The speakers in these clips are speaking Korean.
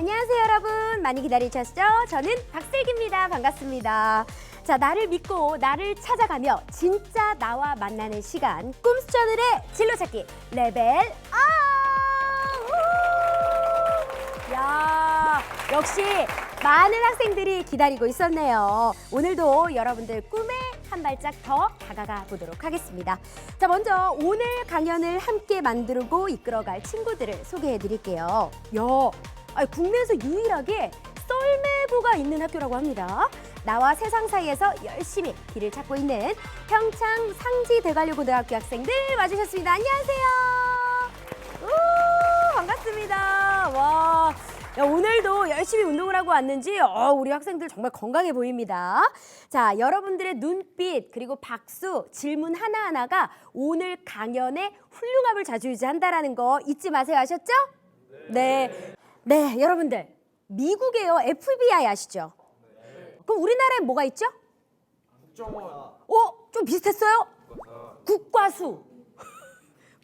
안녕하세요, 여러분. 많이 기다리셨죠? 저는 박슬기입니다. 반갑습니다. 자, 나를 믿고 나를 찾아가며 진짜 나와 만나는 시간, 꿈수저들의 진로찾기 레벨 업! 야, 역시 많은 학생들이 기다리고 있었네요. 오늘도 여러분들 꿈에 한 발짝 더 다가가 보도록 하겠습니다. 자, 먼저 오늘 강연을 함께 만들고 이끌어갈 친구들을 소개해 드릴게요. 국내에서 유일하게 썰매부가 있는 학교라고 합니다. 나와 세상 사이에서 열심히 길을 찾고 있는 평창 상지대관료고등학교 학생들 와주셨습니다. 안녕하세요. 반갑습니다. 와, 오늘도 열심히 운동을 하고 왔는지 우리 학생들 정말 건강해 보입니다. 자, 여러분들의 눈빛 그리고 박수, 질문 하나하나가 오늘 강연의 훌륭함을 좌지우지한다는 거 잊지 마세요. 아셨죠? 네, 여러분들 미국에요 FBI 아시죠? 그럼 우리나라엔 뭐가 있죠? 국정원. 좀 비슷했어요? 국과수.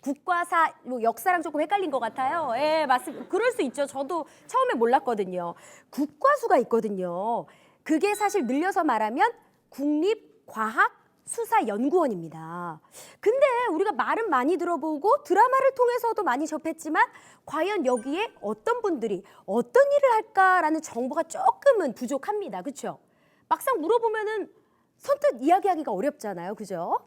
국과사, 역사랑 조금 헷갈린 것 같아요. 예, 맞습니다. 그럴 수 있죠. 저도 처음에 몰랐거든요. 국과수가 있거든요. 그게 사실 늘려서 말하면 국립과학수사연구원입니다. 근데 우리가 말은 많이 들어보고 드라마를 통해서도 많이 접했지만 과연 여기에 어떤 분들이 어떤 일을 할까라는 정보가 조금은 부족합니다. 그렇죠? 막상 물어보면은 선뜻 이야기하기가 어렵잖아요. 그죠?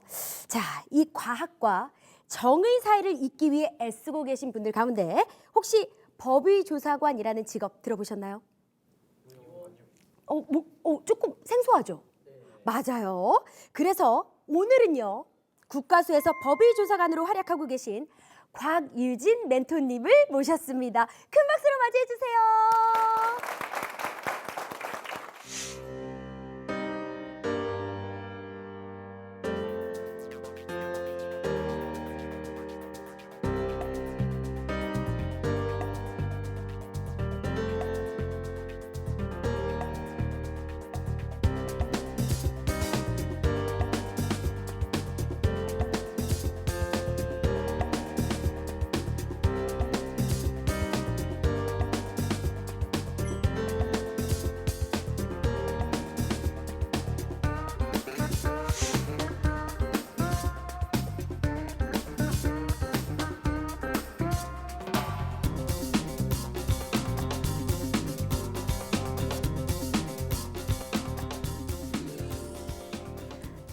자, 이 과학과 정의 사이를 잇기 위해 애쓰고 계신 분들 가운데 혹시 법의조사관이라는 직업 들어보셨나요? 조금 생소하죠? 맞아요. 그래서 오늘은요, 국가수에서 법의조사관으로 활약하고 계신 곽유진 멘토님을 모셨습니다. 큰 박수로 맞이해 주세요.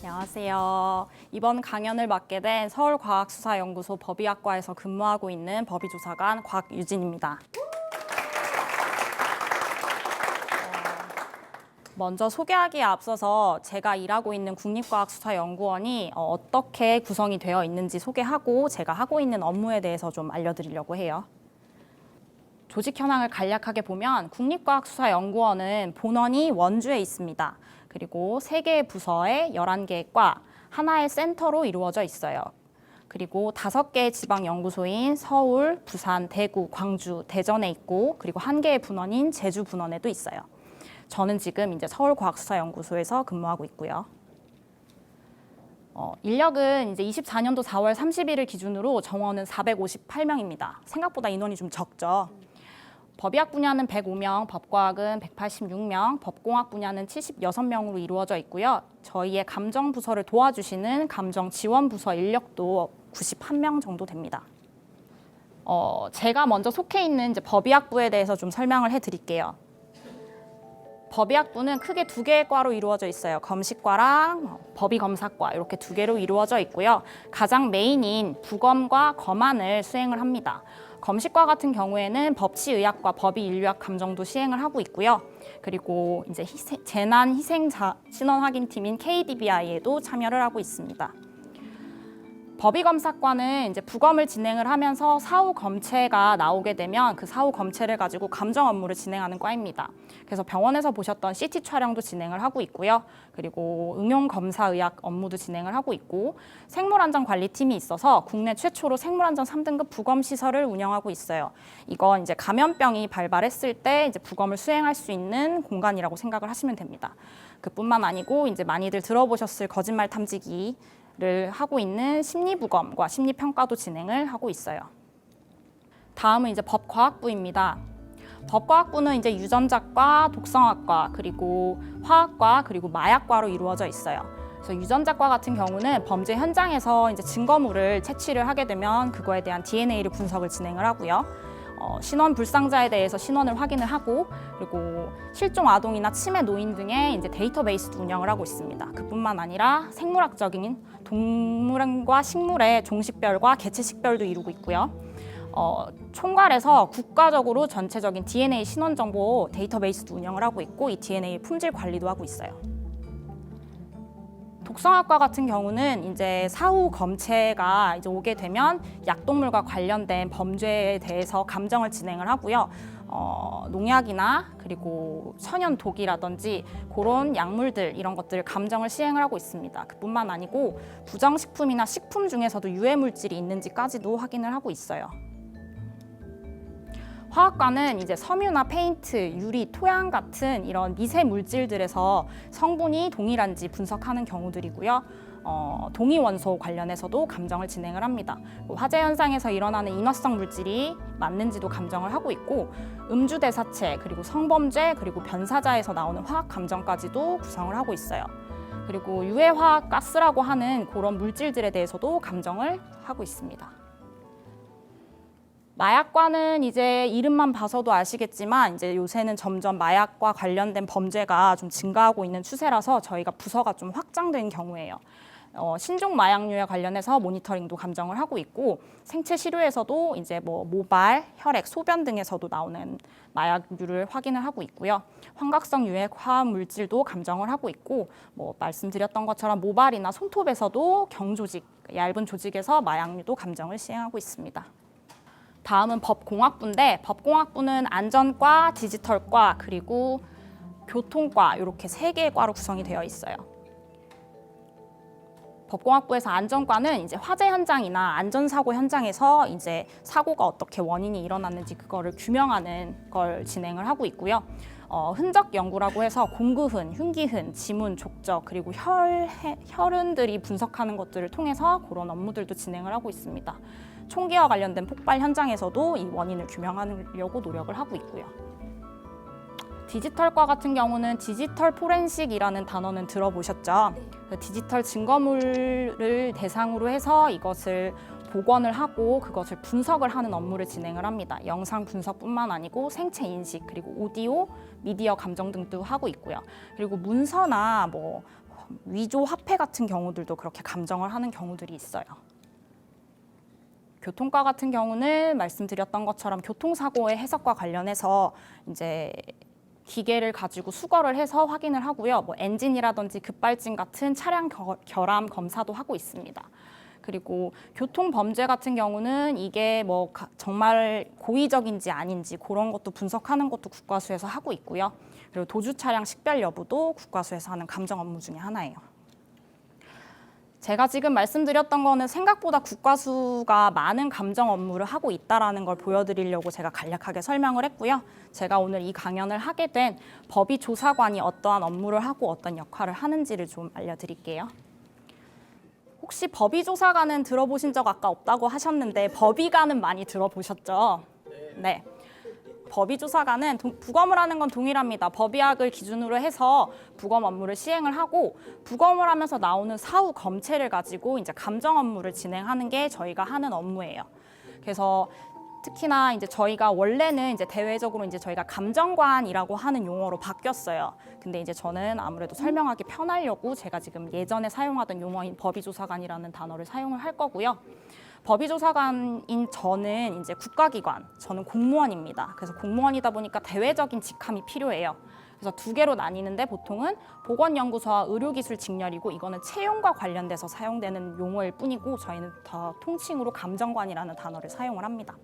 안녕하세요. 이번 강연을 맡게 된 서울과학수사연구소 법의학과에서 근무하고 있는 법의조사관 곽유진입니다. 먼저 소개하기에 앞서서 제가 일하고 있는 국립과학수사연구원이 어떻게 구성이 되어 있는지 소개하고 제가 하고 있는 업무에 대해서 좀 알려드리려고 해요. 조직 현황을 간략하게 보면 국립과학수사연구원은 본원이 원주에 있습니다. 그리고 3개의 부서에 11개의 과, 하나의 센터로 이루어져 있어요. 그리고 5개의 지방연구소인 서울, 부산, 대구, 광주, 대전에 있고 그리고 1개의 분원인 제주 분원에도 있어요. 저는 지금 이제 서울과학수사연구소에서 근무하고 있고요. 인력은 이제 24년도 4월 30일을 기준으로 정원은 458명입니다. 생각보다 인원이 좀 적죠. 법의학 분야는 105명, 법과학은 186명, 법공학 분야는 76명으로 이루어져 있고요. 저희의 감정부서를 도와주시는 감정지원부서 인력도 91명 정도 됩니다. 제가 먼저 속해 있는 이제 법의학부에 대해서 좀 설명을 해드릴게요. 법의학부는 크게 2개의 과로 이루어져 있어요. 검식과랑 법의검사과 이렇게 2개로 이루어져 있고요. 가장 메인인 부검과 검안을 수행을 합니다. 검식과 같은 경우에는 법치의학과, 법의인류학 감정도 시행을 하고 있고요. 그리고 이제 재난 희생자 신원 확인팀인 KDBI에도 참여를 하고 있습니다. 법의검사과는 이제 부검을 진행을 하면서 사후 검체가 나오게 되면 그 사후 검체를 가지고 감정 업무를 진행하는 과입니다. 그래서 병원에서 보셨던 CT 촬영도 진행을 하고 있고요. 그리고 응용검사의학 업무도 진행을 하고 있고 생물안전관리팀이 있어서 국내 최초로 생물안전 3등급 부검시설을 운영하고 있어요. 이건 이제 감염병이 발발했을 때 이제 부검을 수행할 수 있는 공간이라고 생각을 하시면 됩니다. 그뿐만 아니고 이제 많이들 들어보셨을 거짓말 탐지기 를 하고 있는 심리부검과 심리평가도 진행을 하고 있어요. 다음은 이제 법과학부입니다. 법과학부는 이제 유전자과, 독성학과, 그리고 화학과, 그리고 마약과로 이루어져 있어요. 그래서 유전자과 같은 경우는 범죄 현장에서 이제 증거물을 채취를 하게 되면 그거에 대한 DNA를 분석을 진행을 하고요. 신원 불상자에 대해서 신원을 확인을 하고, 그리고 실종 아동이나 치매 노인 등의 이제 데이터베이스도 운영을 하고 있습니다. 그뿐만 아니라 생물학적인 동물과 식물의 종식별과 개체식별도 이루고 있고요. 총괄해서 국가적으로 전체적인 DNA 신원 정보 데이터베이스도 운영을 하고 있고, 이 DNA 품질 관리도 하고 있어요. 독성학과 같은 경우는 이제 사후 검체가 이제 오게 되면 약동물과 관련된 범죄에 대해서 감정을 진행을 하고요. 농약이나 그리고 천연 독이라든지 그런 약물들 이런 것들 감정을 시행을 하고 있습니다. 그뿐만 아니고 부정식품이나 식품 중에서도 유해 물질이 있는지까지도 확인을 하고 있어요. 화학과는 이제 섬유나 페인트, 유리, 토양 같은 이런 미세 물질들에서 성분이 동일한지 분석하는 경우들이고요. 동위 원소 관련해서도 감정을 진행을 합니다. 화재 현상에서 일어나는 인화성 물질이 맞는지도 감정을 하고 있고, 음주 대사체, 그리고 성범죄, 그리고 변사자에서 나오는 화학 감정까지도 구성을 하고 있어요. 그리고 유해 화학 가스라고 하는 그런 물질들에 대해서도 감정을 하고 있습니다. 마약과는 이제 이름만 봐서도 아시겠지만 이제 요새는 점점 마약과 관련된 범죄가 좀 증가하고 있는 추세라서 저희가 부서가 좀 확장된 경우예요. 신종 마약류에 관련해서 모니터링도 감정을 하고 있고, 생체 시료에서도 이제 뭐 모발, 혈액, 소변 등에서도 나오는 마약류를 확인을 하고 있고요. 환각성 유해 화학 물질도 감정을 하고 있고, 뭐 말씀드렸던 것처럼 모발이나 손톱에서도 경조직, 얇은 조직에서 마약류도 감정을 시행하고 있습니다. 다음은 법공학부인데, 법공학부는 안전과, 디지털과, 그리고 교통과 이렇게 3개의 과로 구성이 되어 있어요. 법공학부에서 안전과는 이제 화재 현장이나 안전사고 현장에서 이제 사고가 어떻게 원인이 일어났는지 그거를 규명하는 걸 진행을 하고 있고요. 흔적 연구라고 해서 공구흔, 흉기흔, 지문, 족적, 그리고 혈흔들이 분석하는 것들을 통해서 그런 업무들도 진행을 하고 있습니다. 총기와 관련된 폭발 현장에서도 이 원인을 규명하려고 노력을 하고 있고요. 디지털과 같은 경우는 디지털 포렌식이라는 단어는 들어보셨죠? 네. 디지털 증거물을 대상으로 해서 이것을 복원을 하고 그것을 분석을 하는 업무를 진행을 합니다. 영상 분석뿐만 아니고 생체 인식, 그리고 오디오, 미디어 감정 등도 하고 있고요. 그리고 문서나 뭐 위조 화폐 같은 경우들도 그렇게 감정을 하는 경우들이 있어요. 교통과 같은 경우는 말씀드렸던 것처럼 교통사고의 해석과 관련해서 이제 기계를 가지고 수거를 해서 확인을 하고요. 뭐 엔진이라든지 급발진 같은 차량 결함 검사도 하고 있습니다. 그리고 교통 범죄 같은 경우는 이게 뭐 정말 고의적인지 아닌지 그런 것도 분석하는 것도 국과수에서 하고 있고요. 그리고 도주 차량 식별 여부도 국과수에서 하는 감정 업무 중에 하나예요. 제가 지금 말씀드렸던 거는 생각보다 국과수가 많은 감정 업무를 하고 있다는 걸 보여드리려고 제가 간략하게 설명을 했고요. 제가 오늘 이 강연을 하게 된 법의조사관이 어떠한 업무를 하고 어떤 역할을 하는지를 좀 알려드릴게요. 혹시 법의조사관은 들어보신 적 아까 없다고 하셨는데 법의관은 많이 들어보셨죠? 네. 법의조사관은 부검을 하는 건 동일합니다. 법의학을 기준으로 해서 부검 업무를 시행을 하고, 부검을 하면서 나오는 사후 검체를 가지고 이제 감정 업무를 진행하는 게 저희가 하는 업무예요. 그래서 특히나 이제 저희가 원래는 이제 대외적으로 이제 저희가 감정관이라고 하는 용어로 바뀌었어요. 근데 이제 저는 아무래도 설명하기 편하려고 제가 지금 예전에 사용하던 용어인 법의조사관이라는 단어를 사용을 할 거고요. 법의조사관인 저는 이제 국가기관, 저는 공무원입니다. 그래서 공무원이다 보니까 대외적인 직함이 필요해요. 그래서 2개로 나뉘는데 보통은 보건연구소와 의료기술직렬이고, 이거는 채용과 관련돼서 사용되는 용어일 뿐이고 저희는 더 통칭으로 감정관이라는 단어를 사용을 합니다.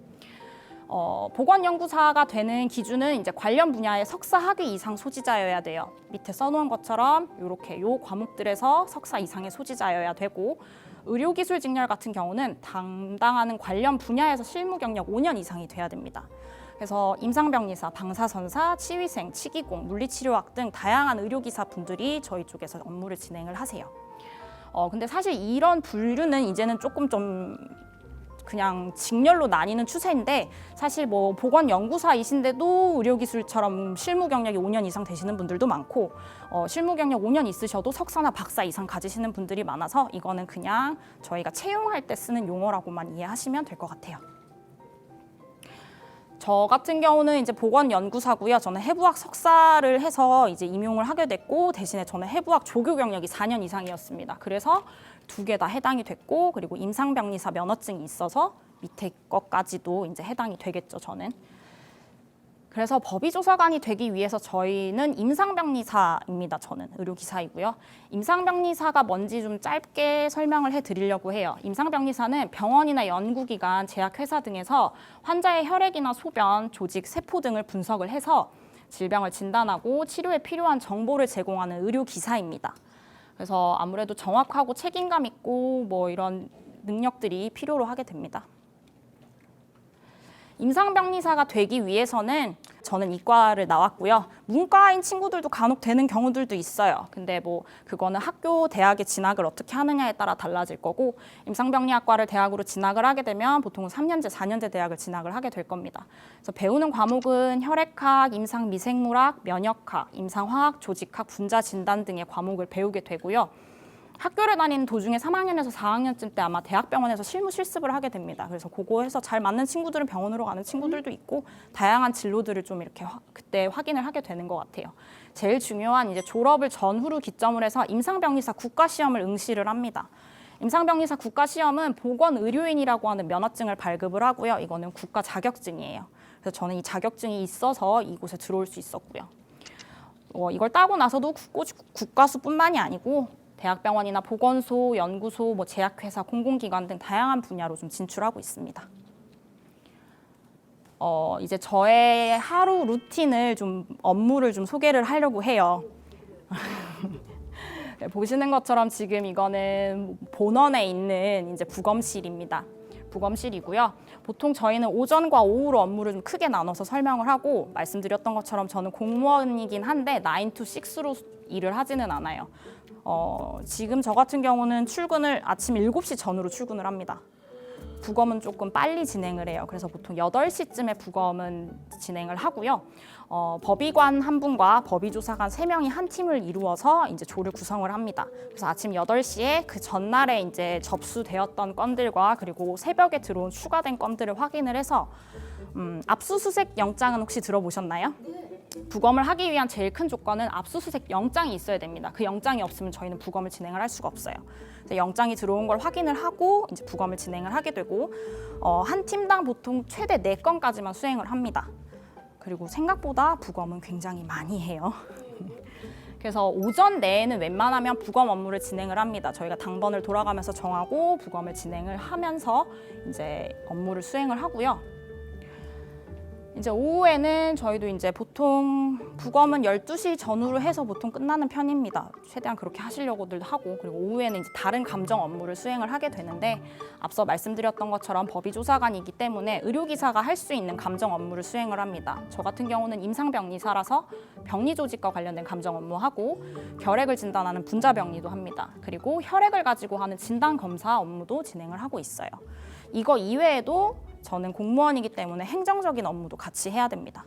보건연구사가 되는 기준은 이제 관련 분야의 석사 학위 이상 소지자여야 돼요. 밑에 써놓은 것처럼 이렇게 요 과목들에서 석사 이상의 소지자여야 되고, 의료기술 직렬 같은 경우는 담당하는 관련 분야에서 실무 경력 5년 이상이 돼야 됩니다. 그래서 임상병리사, 방사선사, 치위생, 치기공, 물리치료학 등 다양한 의료기사 분들이 저희 쪽에서 업무를 진행을 하세요. 근데 사실 이런 분류는 이제는 조금 좀 그냥 직렬로 나뉘는 추세인데 사실 뭐 보건연구사이신데도 의료기술처럼 실무 경력이 5년 이상 되시는 분들도 많고 실무 경력 5년 있으셔도 석사나 박사 이상 가지시는 분들이 많아서 이거는 그냥 저희가 채용할 때 쓰는 용어라고만 이해하시면 될 것 같아요. 저 같은 경우는 이제 보건연구사고요. 저는 해부학 석사를 해서 이제 임용을 하게 됐고 대신에 저는 해부학 조교 경력이 4년 이상이었습니다. 그래서 2개 다 해당이 됐고 그리고 임상병리사 면허증이 있어서 밑에 것까지도 이제 해당이 되겠죠, 저는. 그래서 법의조사관이 되기 위해서 저희는 임상병리사입니다. 저는 의료기사이고요. 임상병리사가 뭔지 좀 짧게 설명을 해드리려고 해요. 임상병리사는 병원이나 연구기관, 제약회사 등에서 환자의 혈액이나 소변, 조직, 세포 등을 분석을 해서 질병을 진단하고 치료에 필요한 정보를 제공하는 의료기사입니다. 그래서 아무래도 정확하고 책임감 있고 뭐 이런 능력들이 필요로 하게 됩니다. 임상병리사가 되기 위해서는 저는 이과를 나왔고요. 문과인 친구들도 간혹 되는 경우들도 있어요. 근데 뭐 그거는 학교, 대학의 진학을 어떻게 하느냐에 따라 달라질 거고 임상병리학과를 대학으로 진학을 하게 되면 보통 3년제, 4년제 대학을 진학을 하게 될 겁니다. 그래서 배우는 과목은 혈액학, 임상미생물학, 면역학, 임상화학, 조직학, 분자진단 등의 과목을 배우게 되고요. 학교를 다니는 도중에 3학년에서 4학년쯤 때 아마 대학병원에서 실무 실습을 하게 됩니다. 그래서 그거 해서 잘 맞는 친구들은 병원으로 가는 친구들도 있고 다양한 진로들을 좀 이렇게 그때 확인을 하게 되는 것 같아요. 제일 중요한 이제 졸업을 전후로 기점으로 해서 임상병리사 국가시험을 응시를 합니다. 임상병리사 국가시험은 보건의료인이라고 하는 면허증을 발급을 하고요. 이거는 국가 자격증이에요. 그래서 저는 이 자격증이 있어서 이곳에 들어올 수 있었고요. 이걸 따고 나서도 국가수뿐만이 아니고 대학병원이나 보건소, 연구소, 뭐 제약회사, 공공기관 등 다양한 분야로 좀 진출하고 있습니다. 이제 저의 하루 루틴을 좀 업무를 좀 소개를 하려고 해요. 보시는 것처럼 지금 이거는 본원에 있는 이제 부검실입니다. 부검실이고요. 보통 저희는 오전과 오후로 업무를 좀 크게 나눠서 설명을 하고 말씀드렸던 것처럼 저는 공무원이긴 한데 9 to 6로 일을 하지는 않아요. 지금 저 같은 경우는 출근을 아침 7시 전후로 출근을 합니다. 부검은 조금 빨리 진행을 해요. 그래서 보통 8시쯤에 부검은 진행을 하고요. 법의관 한 분과 법의조사관 3명이 한 팀을 이루어서 이제 조를 구성을 합니다. 그래서 아침 8시에 그 전날에 이제 접수되었던 건들과 그리고 새벽에 들어온 추가된 건들을 확인을 해서 압수수색 영장은 혹시 들어보셨나요? 부검을 하기 위한 제일 큰 조건은 압수수색 영장이 있어야 됩니다. 그 영장이 없으면 저희는 부검을 진행을 할 수가 없어요. 영장이 들어온 걸 확인을 하고 이제 부검을 진행을 하게 되고 한 팀당 보통 최대 4건까지만 수행을 합니다. 그리고 생각보다 부검은 굉장히 많이 해요. 그래서 오전 내에는 웬만하면 부검 업무를 진행을 합니다. 저희가 당번을 돌아가면서 정하고 부검을 진행을 하면서 이제 업무를 수행을 하고요. 이제 오후에는 저희도 이제 보통 부검은 12시 전후로 해서 보통 끝나는 편입니다. 최대한 그렇게 하시려고들 하고 그리고 오후에는 이제 다른 감정 업무를 수행을 하게 되는데 앞서 말씀드렸던 것처럼 법의조사관이기 때문에 의료기사가 할 수 있는 감정 업무를 수행을 합니다. 저 같은 경우는 임상병리사라서 병리조직과 관련된 감정 업무하고 결핵을 진단하는 분자병리도 합니다. 그리고 혈액을 가지고 하는 진단검사 업무도 진행을 하고 있어요. 이거 이외에도 저는 공무원이기 때문에 행정적인 업무도 같이 해야 됩니다.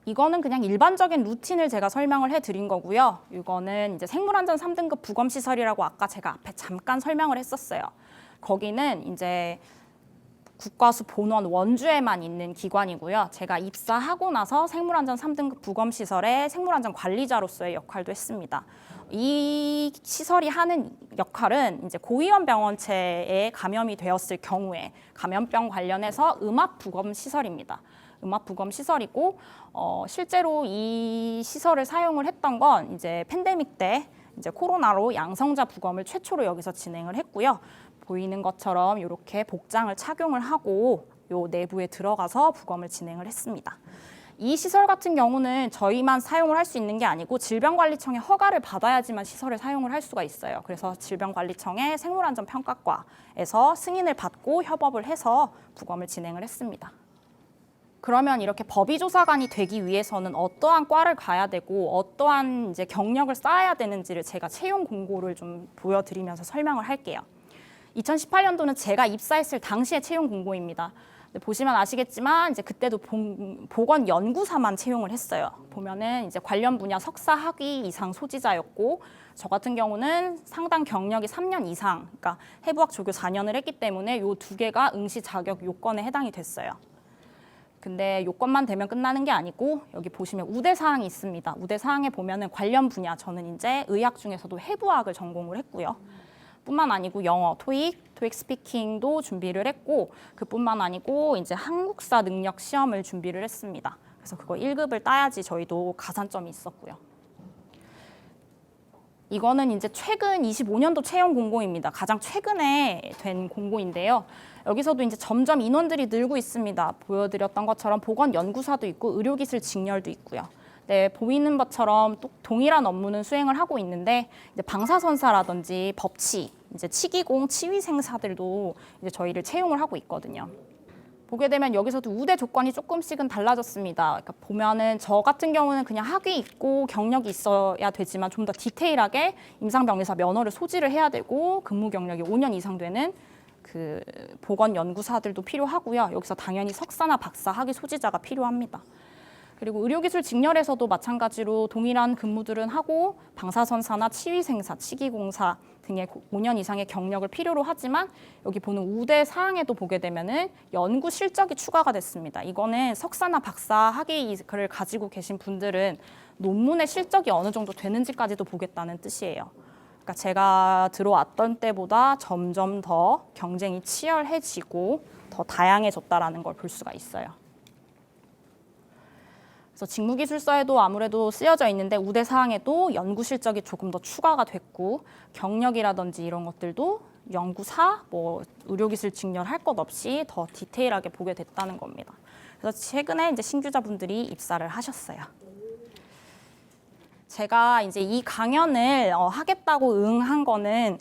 이거는 그냥 일반적인 루틴을 제가 설명을 해드린 거고요. 이거는 이제 생물안전 3등급 부검시설이라고 아까 제가 앞에 잠깐 설명을 했었어요. 거기는 이제 국과수 본원 원주에만 있는 기관이고요. 제가 입사하고 나서 생물안전 3등급 부검시설의 생물안전 관리자로서의 역할도 했습니다. 이 시설이 하는 역할은 이제 고위험 병원체에 감염이 되었을 경우에 감염병 관련해서 음압 부검 시설입니다. 음압 부검 시설이고 실제로 이 시설을 사용을 했던 건 이제 팬데믹 때 이제 코로나로 양성자 부검을 최초로 여기서 진행을 했고요. 보이는 것처럼 이렇게 복장을 착용을 하고 요 내부에 들어가서 부검을 진행을 했습니다. 이 시설 같은 경우는 저희만 사용을 할 수 있는 게 아니고 질병관리청의 허가를 받아야지만 시설을 사용을 할 수가 있어요. 그래서 질병관리청의 생물안전평가과에서 승인을 받고 협업을 해서 부검을 진행을 했습니다. 그러면 이렇게 법의조사관이 되기 위해서는 어떠한 과를 가야 되고 어떠한 이제 경력을 쌓아야 되는지를 제가 채용 공고를 좀 보여드리면서 설명을 할게요. 2018년도는 제가 입사했을 당시의 채용 공고입니다. 보시면 아시겠지만 이제 그때도 보건 연구사만 채용을 했어요. 보면은 이제 관련 분야 석사 학위 이상 소지자였고 저 같은 경우는 상당 경력이 3년 이상, 그러니까 해부학 조교 4년을 했기 때문에 요 두 개가 응시 자격 요건에 해당이 됐어요. 근데 요건만 되면 끝나는 게 아니고 여기 보시면 우대 사항이 있습니다. 우대 사항에 보면은 관련 분야 저는 이제 의학 중에서도 해부학을 전공을 했고요. 뿐만 아니고 영어, 토익 스피킹도 준비를 했고 그뿐만 아니고 이제 한국사 능력 시험을 준비를 했습니다. 그래서 그거 1급을 따야지 저희도 가산점이 있었고요. 이거는 이제 최근 25년도 채용 공고입니다. 가장 최근에 된 공고인데요. 여기서도 이제 점점 인원들이 늘고 있습니다. 보여드렸던 것처럼 보건연구사도 있고 의료기술 직렬도 있고요. 네, 보이는 것처럼 또 동일한 업무는 수행을 하고 있는데 이제 방사선사라든지 법치, 이제 치기공, 치위생사들도 이제 저희를 채용을 하고 있거든요. 보게 되면 여기서도 우대 조건이 조금씩은 달라졌습니다. 그러니까 보면은 저 같은 경우는 그냥 학위 있고 경력이 있어야 되지만 좀 더 디테일하게 임상병리사 면허를 소지를 해야 되고 근무 경력이 5년 이상 되는 그 보건연구사들도 필요하고요. 여기서 당연히 석사나 박사 학위 소지자가 필요합니다. 그리고 의료기술 직렬에서도 마찬가지로 동일한 근무들은 하고 방사선사나 치위생사, 치기공사 등의 5년 이상의 경력을 필요로 하지만 여기 보는 우대 사항에도 보게 되면은 연구 실적이 추가가 됐습니다. 이거는 석사나 박사 학위를 가지고 계신 분들은 논문의 실적이 어느 정도 되는지까지도 보겠다는 뜻이에요. 그러니까 제가 들어왔던 때보다 점점 더 경쟁이 치열해지고 더 다양해졌다라는 걸 볼 수가 있어요. 그래서 직무기술서에도 아무래도 쓰여져 있는데 우대 사항에도 연구 실적이 조금 더 추가가 됐고 경력이라든지 이런 것들도 연구사, 뭐 의료기술 직렬 할 것 없이 더 디테일하게 보게 됐다는 겁니다. 그래서 최근에 이제 신규자분들이 입사를 하셨어요. 제가 이제 이 강연을 하겠다고 응한 거는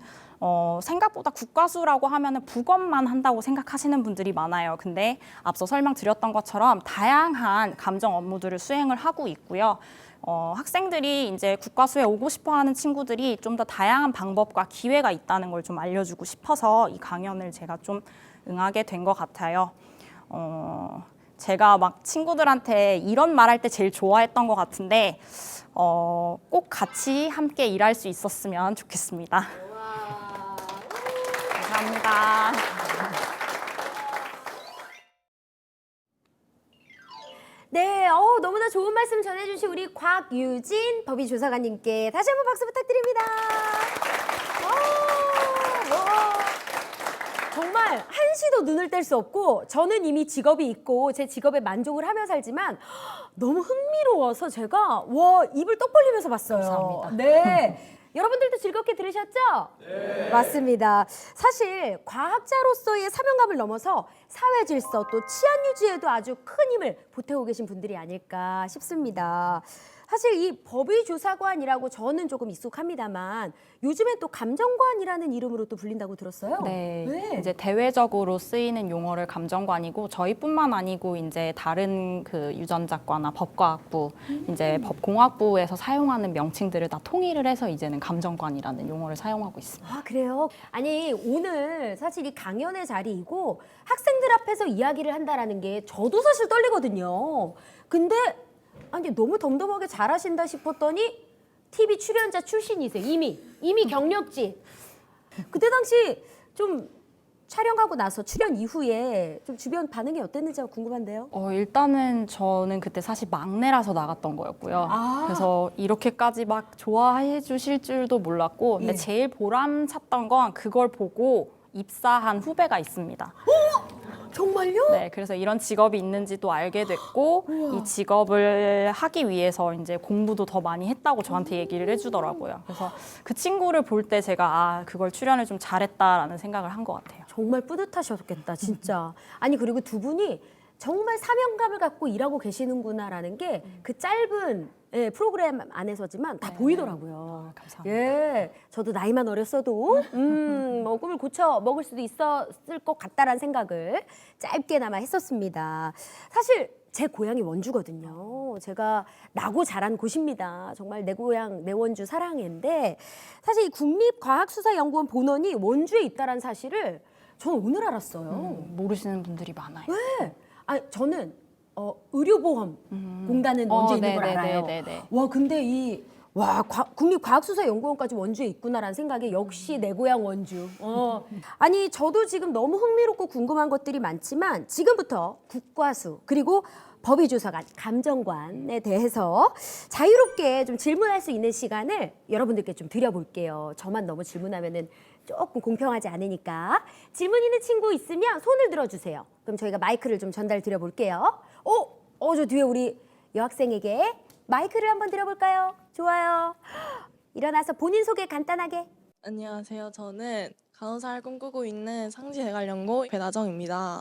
생각보다 국가수라고 하면은 국어만 한다고 생각하시는 분들이 많아요. 근데 앞서 설명드렸던 것처럼 다양한 감정 업무들을 수행을 하고 있고요. 학생들이 이제 국가수에 오고 싶어 하는 친구들이 좀 더 다양한 방법과 기회가 있다는 걸 좀 알려주고 싶어서 이 강연을 제가 좀 응하게 된 것 같아요. 제가 막 친구들한테 이런 말 할 때 제일 좋아했던 것 같은데 꼭 같이 함께 일할 수 있었으면 좋겠습니다. 감사합니다. 네, 너무나 좋은 말씀 전해주신 우리 곽유진 법의조사관님께 다시 한번 박수 부탁드립니다. 정말 한시도 눈을 뗄 수 없고 저는 이미 직업이 있고 제 직업에 만족을 하며 살지만 너무 흥미로워서 제가 입을 떡 벌리면서 봤어요. 감사합니다. 네. 여러분들도 즐겁게 들으셨죠? 네. 맞습니다. 사실 과학자로서의 사명감을 넘어서 사회 질서 또 치안 유지에도 아주 큰 힘을 보태고 계신 분들이 아닐까 싶습니다. 사실 이 법의조사관이라고 저는 조금 익숙합니다만 요즘엔 또 감정관이라는 이름으로 또 불린다고 들었어요. 네, 네. 이제 대외적으로 쓰이는 용어를 감정관이고 저희뿐만 아니고 이제 다른 그 유전자과나 법과학부, 이제 법공학부에서 사용하는 명칭들을 다 통일을 해서 이제는 감정관이라는 용어를 사용하고 있습니다. 아, 그래요? 아니, 오늘 사실 이 강연의 자리이고 학생들 앞에서 이야기를 한다라는 게 저도 사실 떨리거든요. 근데 아니 너무 덤덤하게 잘하신다 싶었더니 TV 출연자 출신이세요. 이미 경력직. 그때 당시 좀 촬영하고 나서 출연 이후에 좀 주변 반응이 어땠는지가 궁금한데요. 일단은 저는 그때 사실 막내라서 나갔던 거였고요. 아. 그래서 이렇게까지 막 좋아해 주실 줄도 몰랐고, 근데 예. 제일 보람찼던 건 그걸 보고 입사한 후배가 있습니다. 정말요? 네, 그래서 이런 직업이 있는지도 알게 됐고, 이 직업을 하기 위해서 이제 공부도 더 많이 했다고 저한테 얘기를 해주더라고요. 그래서 그 친구를 볼 때 제가 그걸 출연을 좀 잘했다라는 생각을 한 것 같아요. 정말 뿌듯하셨겠다, 진짜. 아니, 그리고 두 분이 정말 사명감을 갖고 일하고 계시는구나라는 게 그 짧은 예, 프로그램 안에서지만 다 네. 보이더라고요. 감사합니다. 예, 저도 나이만 어렸어도 뭐 꿈을 고쳐 먹을 수도 있었을 것 같다라는 생각을 짧게나마 했었습니다. 사실 제 고향이 원주거든요. 제가 나고 자란 곳입니다. 정말 내 고향, 내 원주 사랑해인데 사실 이 국립과학수사연구원 본원이 원주에 있다는 사실을 저는 오늘 알았어요. 모르시는 분들이 많아요. 네. 아니, 저는 의료보험 공단은 원주에 있는 걸 알아요. 네네네. 와, 근데 국립과학수사연구원까지 원주에 있구나라는 생각에 역시 내 고향 원주. 아니, 저도 지금 너무 흥미롭고 궁금한 것들이 많지만 지금부터 국과수 그리고 법의조사관, 감정관에 대해서 자유롭게 좀 질문할 수 있는 시간을 여러분들께 좀 드려볼게요. 저만 너무 질문하면은 조금 공평하지 않으니까 질문 있는 친구 있으면 손을 들어주세요. 그럼 저희가 마이크를 좀 전달 드려볼게요. 저 뒤에 우리 여학생에게 마이크를 한번 드려볼까요? 좋아요. 일어나서 본인 소개 간단하게. 안녕하세요. 저는 간호사를 꿈꾸고 있는 상지대관연구 배나정입니다.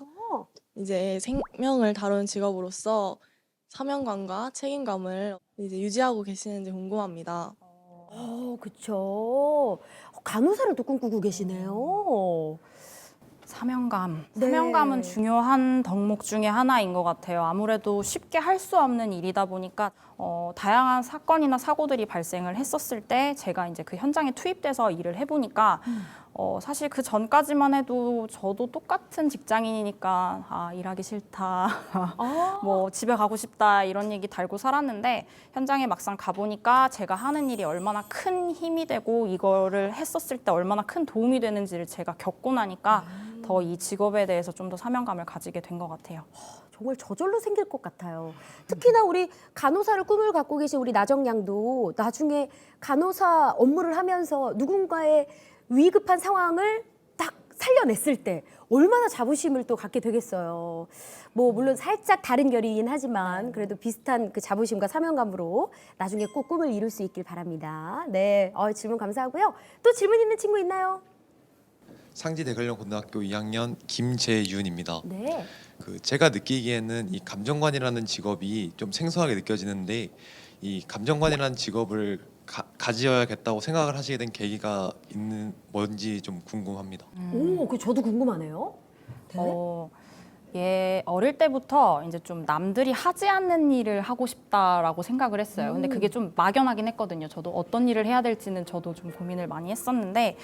이제 생명을 다루는 직업으로서 사명감과 책임감을 이제 유지하고 계시는지 궁금합니다. 그쵸. 간호사를 또 꿈꾸고 계시네요. 사명감. 네. 사명감은 중요한 덕목 중에 하나인 것 같아요. 아무래도 쉽게 할 수 없는 일이다 보니까 다양한 사건이나 사고들이 발생을 했었을 때 제가 이제 그 현장에 투입돼서 일을 해보니까 사실 그 전까지만 해도 저도 똑같은 직장인이니까 일하기 싫다, 뭐 집에 가고 싶다 이런 얘기 달고 살았는데 현장에 막상 가보니까 제가 하는 일이 얼마나 큰 힘이 되고 이거를 했었을 때 얼마나 큰 도움이 되는지를 제가 겪고 나니까 더 이 직업에 대해서 좀 더 사명감을 가지게 된 것 같아요. 정말 저절로 생길 것 같아요. 특히나 우리 간호사를 꿈을 갖고 계신 우리 나정 양도 나중에 간호사 업무를 하면서 누군가의 위급한 상황을 딱 살려냈을 때 얼마나 자부심을 또 갖게 되겠어요. 뭐 물론 살짝 다른 결이긴 하지만 그래도 비슷한 그 자부심과 사명감으로 나중에 꼭 꿈을 이룰 수 있길 바랍니다. 네, 질문 감사하고요. 또 질문 있는 친구 있나요? 상지대관령 고등학교 2학년 김재윤입니다. 네. 제가 느끼기에는 이 감정관이라는 직업이 좀 생소하게 느껴지는데 이 감정관이라는 직업을 가져야겠다고 생각을 하시게 된 계기가 있는 뭔지 좀 궁금합니다. 저도 궁금하네요. 어릴 때부터 이제 좀 남들이 하지 않는 일을 하고 싶다라고 생각을 했어요. 근데 그게 좀 막연하긴 했거든요. 저도 어떤 일을 해야 될지는 저도 좀 고민을 많이 했었는데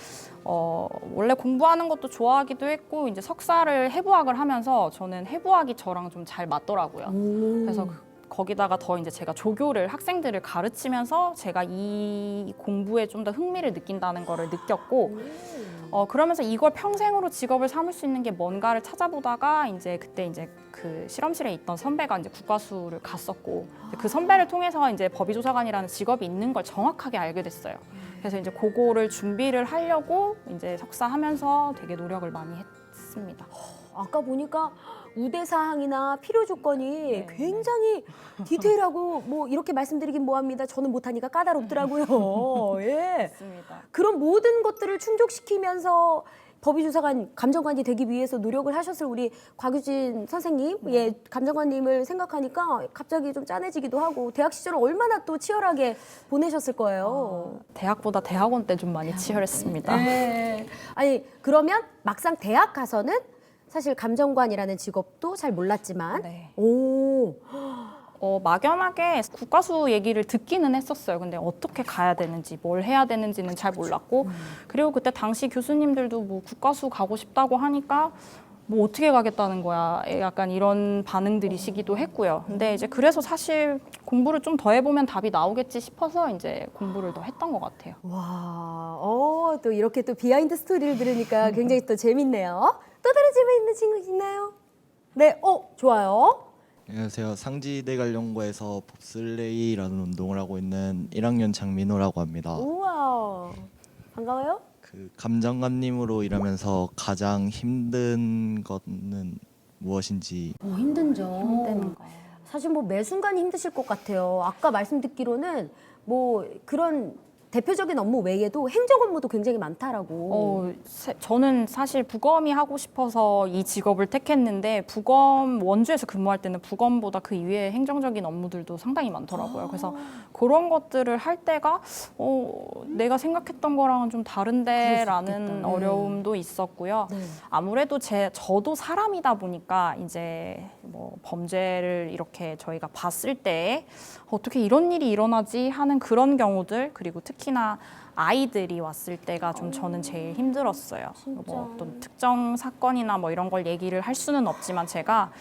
원래 공부하는 것도 좋아하기도 했고 이제 석사를 해부학을 하면서 저는 해부학이 저랑 좀 잘 맞더라고요. 그래서 거기다가 더 이제 제가 조교를 학생들을 가르치면서 제가 이 공부에 좀 더 흥미를 느낀다는 거를 느꼈고 그러면서 이걸 평생으로 직업을 삼을 수 있는 게 뭔가를 찾아보다가 이제 그때 이제 그 실험실에 있던 선배가 이제 국과수를 갔었고 그 선배를 통해서 이제 법의조사관이라는 직업이 있는 걸 정확하게 알게 됐어요. 그래서 이제 그거를 준비를 하려고 이제 석사하면서 되게 노력을 많이 했습니다. 아까 보니까 우대 사항이나 필요 조건이 굉장히 디테일하고 뭐 이렇게 말씀드리긴 뭐합니다. 저는 못하니까 까다롭더라고요. 예. 맞습니다. 그런 모든 것들을 충족시키면서 법의조사관, 감정관이 되기 위해서 노력을 하셨을 우리 곽유진 선생님, 감정관님을 생각하니까 갑자기 좀 짠해지기도 하고 대학 시절을 얼마나 또 치열하게 보내셨을 거예요. 대학보다 대학원 때 좀 많이 치열했습니다. 네. 아니 그러면 막상 대학 가서는 사실 감정관이라는 직업도 잘 몰랐지만 네. 막연하게 국과수 얘기를 듣기는 했었어요. 근데 어떻게 가야 되는지, 뭘 해야 되는지는 잘 몰랐고 그리고 그때 당시 교수님들도 뭐 국과수 가고 싶다고 하니까 뭐 어떻게 가겠다는 거야. 약간 이런 반응들이시기도 했고요. 근데 이제 그래서 사실 공부를 좀 더 해보면 답이 나오겠지 싶어서 이제 공부를 더 했던 것 같아요. 와, 또 이렇게 또 비하인드 스토리를 들으니까 굉장히 또 재밌네요. 또 다른 질문 있는 친구 있나요? 네, 좋아요. 안녕하세요. 상지대관연구에서 봅슬레이라는 운동을 하고 있는 1학년 장민호라고 합니다. 우와, 반가워요. 그 감정관님으로 일하면서 가장 힘든 거는 무엇인지. 힘든죠. 힘든 거. 사실 뭐 매 순간이 힘드실 것 같아요. 아까 말씀 듣기로는 뭐 그런 대표적인 업무 외에도 행정 업무도 굉장히 많다라고. 저는 사실 부검이 하고 싶어서 이 직업을 택했는데 부검 원주에서 근무할 때는 부검보다 그 이외의 행정적인 업무들도 상당히 많더라고요. 그래서 그런 것들을 할 때가 내가 생각했던 거랑은 좀 다른데라는 그럴 수 있겠다. 어려움도 있었고요. 네. 아무래도 저도 사람이다 보니까 이제 뭐 범죄를 이렇게 저희가 봤을 때 어떻게 이런 일이 일어나지 하는 그런 경우들, 그리고 특히나 아이들이 왔을 때가 좀 저는 제일 힘들었어요. 진짜. 뭐 어떤 특정 사건이나 뭐 이런 걸 얘기를 할 수는 없지만 제가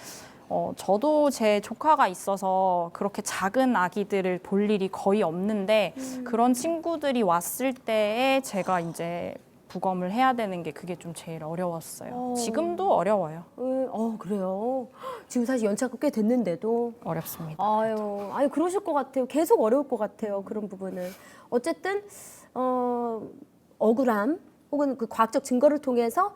저도 제 조카가 있어서 그렇게 작은 아기들을 볼 일이 거의 없는데 그런 친구들이 왔을 때에 제가 이제 부검을 해야 되는 게 그게 좀 제일 어려웠어요. 지금도 어려워요. 그래요. 지금 사실 연차가 꽤 됐는데도. 어렵습니다. 아유, 그러실 것 같아요. 계속 어려울 것 같아요. 그런 부분은. 어쨌든, 억울함 혹은 그 과학적 증거를 통해서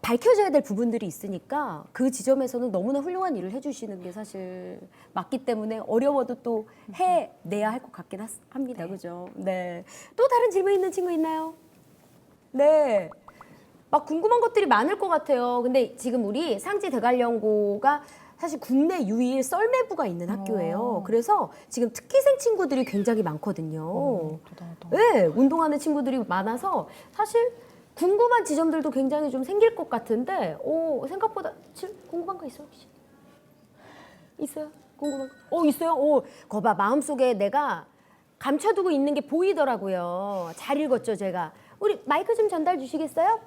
밝혀져야 될 부분들이 있으니까 그 지점에서는 너무나 훌륭한 일을 해주시는 게 사실 맞기 때문에 어려워도 또 해내야 할 것 같긴 합니다. 그죠? 네. 또 다른 질문 있는 친구 있나요? 네. 막 궁금한 것들이 많을 것 같아요. 근데 지금 우리 상지대관연고가 사실 국내 유일 썰매부가 있는 학교예요. 그래서 지금 특기생 친구들이 굉장히 많거든요. 대단하다. 네, 운동하는 친구들이 많아서 사실 궁금한 지점들도 굉장히 좀 생길 것 같은데, 생각보다 궁금한 거 있어요 혹시? 있어요? 궁금한 거? 있어요? 거봐, 마음속에 내가 감춰두고 있는 게 보이더라고요. 잘 읽었죠, 제가. 우리 마이크 좀 전달 주시겠어요?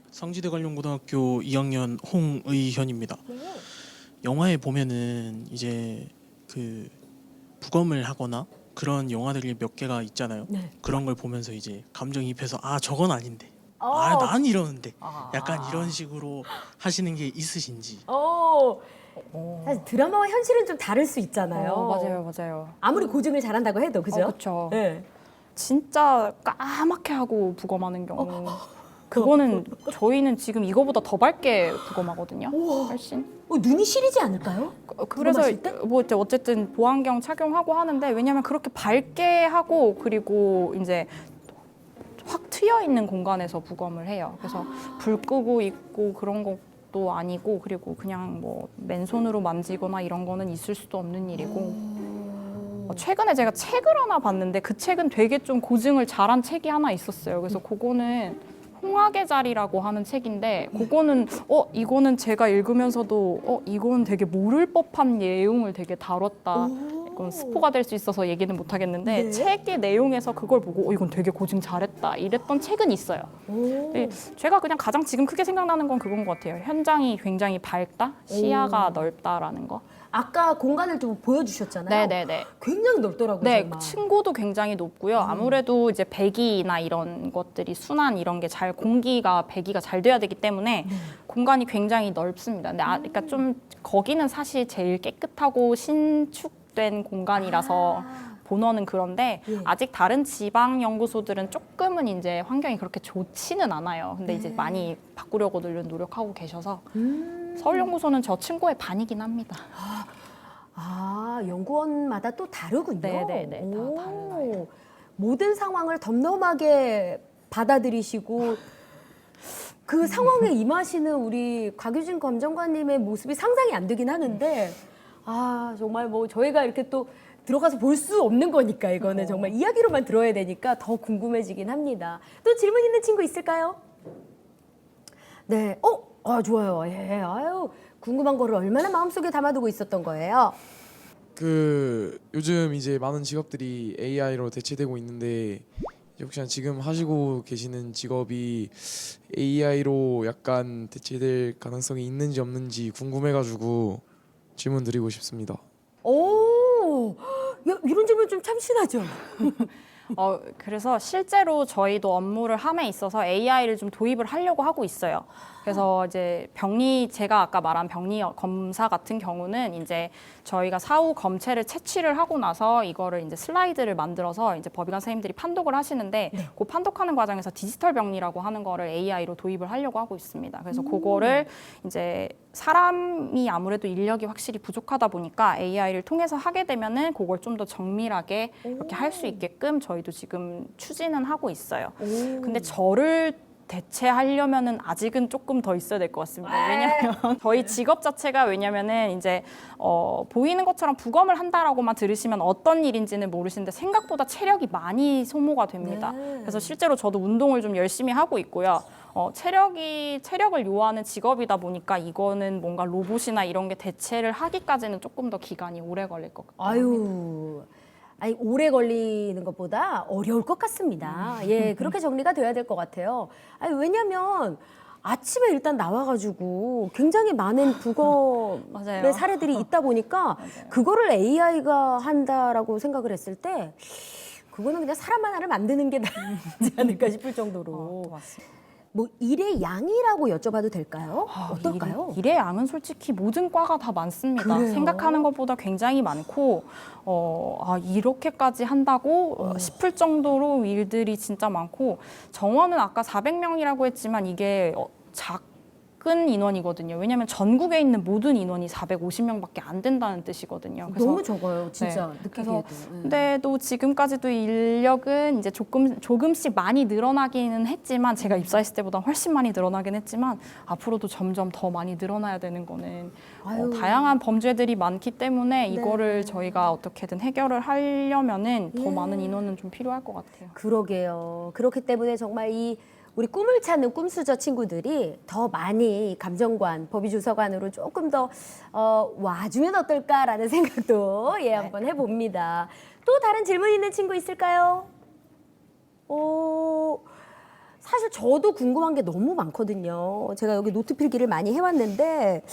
상지대관용고등학교 2학년 홍의현입니다. 네. 영화에 보면은 이제 그 부검을 하거나 그런 영화들이 몇 개가 있잖아요. 네. 그런 걸 보면서 이제 감정이입해서 저건 아닌데. 어. 난 이러는데. 약간 이런 식으로 하시는 게 있으신지. 사실 드라마와 현실은 좀 다를 수 있잖아요. 맞아요. 아무리 고증을 잘한다고 해도, 그죠? 그렇죠. 네. 진짜 까맣게 하고 부검하는 경우. 그거는 저희는 지금 이거보다 더 밝게 부검하거든요. 훨씬. 눈이 시리지 않을까요? 그래서 부검하실 때? 뭐 이제 어쨌든 보안경 착용하고 하는데 왜냐하면 그렇게 밝게 하고 그리고 이제 확 트여 있는 공간에서 부검을 해요. 그래서 불 끄고 있고 그런 것도 아니고 그리고 그냥 뭐 맨손으로 만지거나 이런 거는 있을 수도 없는 일이고. 최근에 제가 책을 하나 봤는데 그 책은 되게 좀 고증을 잘한 책이 하나 있었어요. 그래서 그거는 홍학의 자리라고 하는 책인데 그거는 이거는 제가 읽으면서도 이건 되게 모를 법한 내용을 되게 다뤘다. 이건 스포가 될 수 있어서 얘기는 못 하겠는데 네. 책의 내용에서 그걸 보고 이건 되게 고증 잘했다 이랬던 책은 있어요. 근데 제가 그냥 가장 지금 크게 생각나는 건 그건 것 같아요. 현장이 굉장히 밝다, 시야가 넓다라는 거. 아까 공간을 좀 보여주셨잖아요. 네네네. 굉장히 넓더라고요. 네, 정말. 층고도 굉장히 높고요. 아무래도 이제 배기나 이런 것들이 순환 이런 게 잘 배기가 잘 돼야 되기 때문에 공간이 굉장히 넓습니다. 근데 그러니까 좀 거기는 사실 제일 깨끗하고 신축된 공간이라서 본원은 그런데 예. 아직 다른 지방 연구소들은 조금은 이제 환경이 그렇게 좋지는 않아요. 근데 이제 많이 바꾸려고들 노력하고 계셔서 서울 연구소는 저 층고의 반이긴 합니다. 연구원마다 또 다르군요. 네네네, 다 달라요. 모든 상황을 덤덤하게 받아들이시고 그 상황에 임하시는 우리 곽유진 감정관님의 모습이 상상이 안 되긴 하는데 정말 뭐 저희가 이렇게 또 들어가서 볼 수 없는 거니까 이거는 정말 이야기로만 들어야 되니까 더 궁금해지긴 합니다. 또 질문 있는 친구 있을까요? 네, 좋아요. 예, 궁금한 거를 얼마나 마음속에 담아두고 있었던 거예요? 요즘 이제 많은 직업들이 AI로 대체되고 있는데 혹시 지금 하시고 계시는 직업이 AI로 약간 대체될 가능성이 있는지 없는지 궁금해가지고 질문 드리고 싶습니다. 이런 질문 좀 참신하죠? 그래서 실제로 저희도 업무를 함에 있어서 AI를 좀 도입을 하려고 하고 있어요. 그래서 이제 제가 아까 말한 병리 검사 같은 경우는 이제 저희가 사후 검체를 채취를 하고 나서 이거를 이제 슬라이드를 만들어서 이제 법의관 선생님들이 판독을 하시는데 그 판독하는 과정에서 디지털 병리라고 하는 거를 AI로 도입을 하려고 하고 있습니다. 그래서 그거를 이제 사람이 아무래도 인력이 확실히 부족하다 보니까 AI를 통해서 하게 되면은 그걸 좀 더 정밀하게 이렇게 할 수 있게끔 저희 저희도 지금 추진은 하고 있어요. 오. 근데 저를 대체하려면은 아직은 조금 더 있어야 될 것 같습니다. 왜냐면 저희 직업 자체가 왜냐면은 이제 보이는 것처럼 부검을 한다라고만 들으시면 어떤 일인지는 모르시는데 생각보다 체력이 많이 소모가 됩니다. 네. 그래서 실제로 저도 운동을 좀 열심히 하고 있고요. 체력을 요하는 직업이다 보니까 이거는 뭔가 로봇이나 이런 게 대체를 하기까지는 조금 더 기간이 오래 걸릴 것 같아요. 아유. 아니 오래 걸리는 것보다 어려울 것 같습니다. 예, 그렇게 정리가 돼야 될 것 같아요. 아니 왜냐면 아침에 일단 나와가지고 굉장히 많은 부검의 맞아요. 사례들이 있다 보니까 그거를 AI가 한다라고 생각을 했을 때 그거는 그냥 사람 하나를 만드는 게 낫지 않을까 싶을 정도로. 맞습니다. 뭐 일의 양이라고 여쭤봐도 될까요? 어떨까요? 일의 양은 솔직히 모든 과가 다 많습니다. 그래요? 생각하는 것보다 굉장히 많고 이렇게까지 한다고 싶을 정도로 일들이 진짜 많고 정원은 아까 400명이라고 했지만 이게 작은 인원이거든요. 왜냐하면 전국에 있는 모든 인원이 450명밖에 안 된다는 뜻이거든요. 너무 적어요, 진짜 느끼기에도. 근데도 지금까지도 인력은 이제 조금씩 많이 늘어나기는 했지만 제가 입사했을 때보다 훨씬 많이 늘어나긴 했지만 앞으로도 점점 더 많이 늘어나야 되는 거는 아유. 다양한 범죄들이 많기 때문에 네. 이거를 저희가 어떻게든 해결을 하려면은 더 예. 많은 인원은 좀 필요할 것 같아요. 그러게요. 그렇기 때문에 정말 이 우리 꿈을 찾는 꿈수저 친구들이 더 많이 감정관, 법의조사관으로 조금 더 와주면 어떨까라는 생각도 한번 해봅니다. 또 다른 질문 있는 친구 있을까요? 사실 저도 궁금한 게 너무 많거든요. 제가 여기 노트 필기를 많이 해왔는데,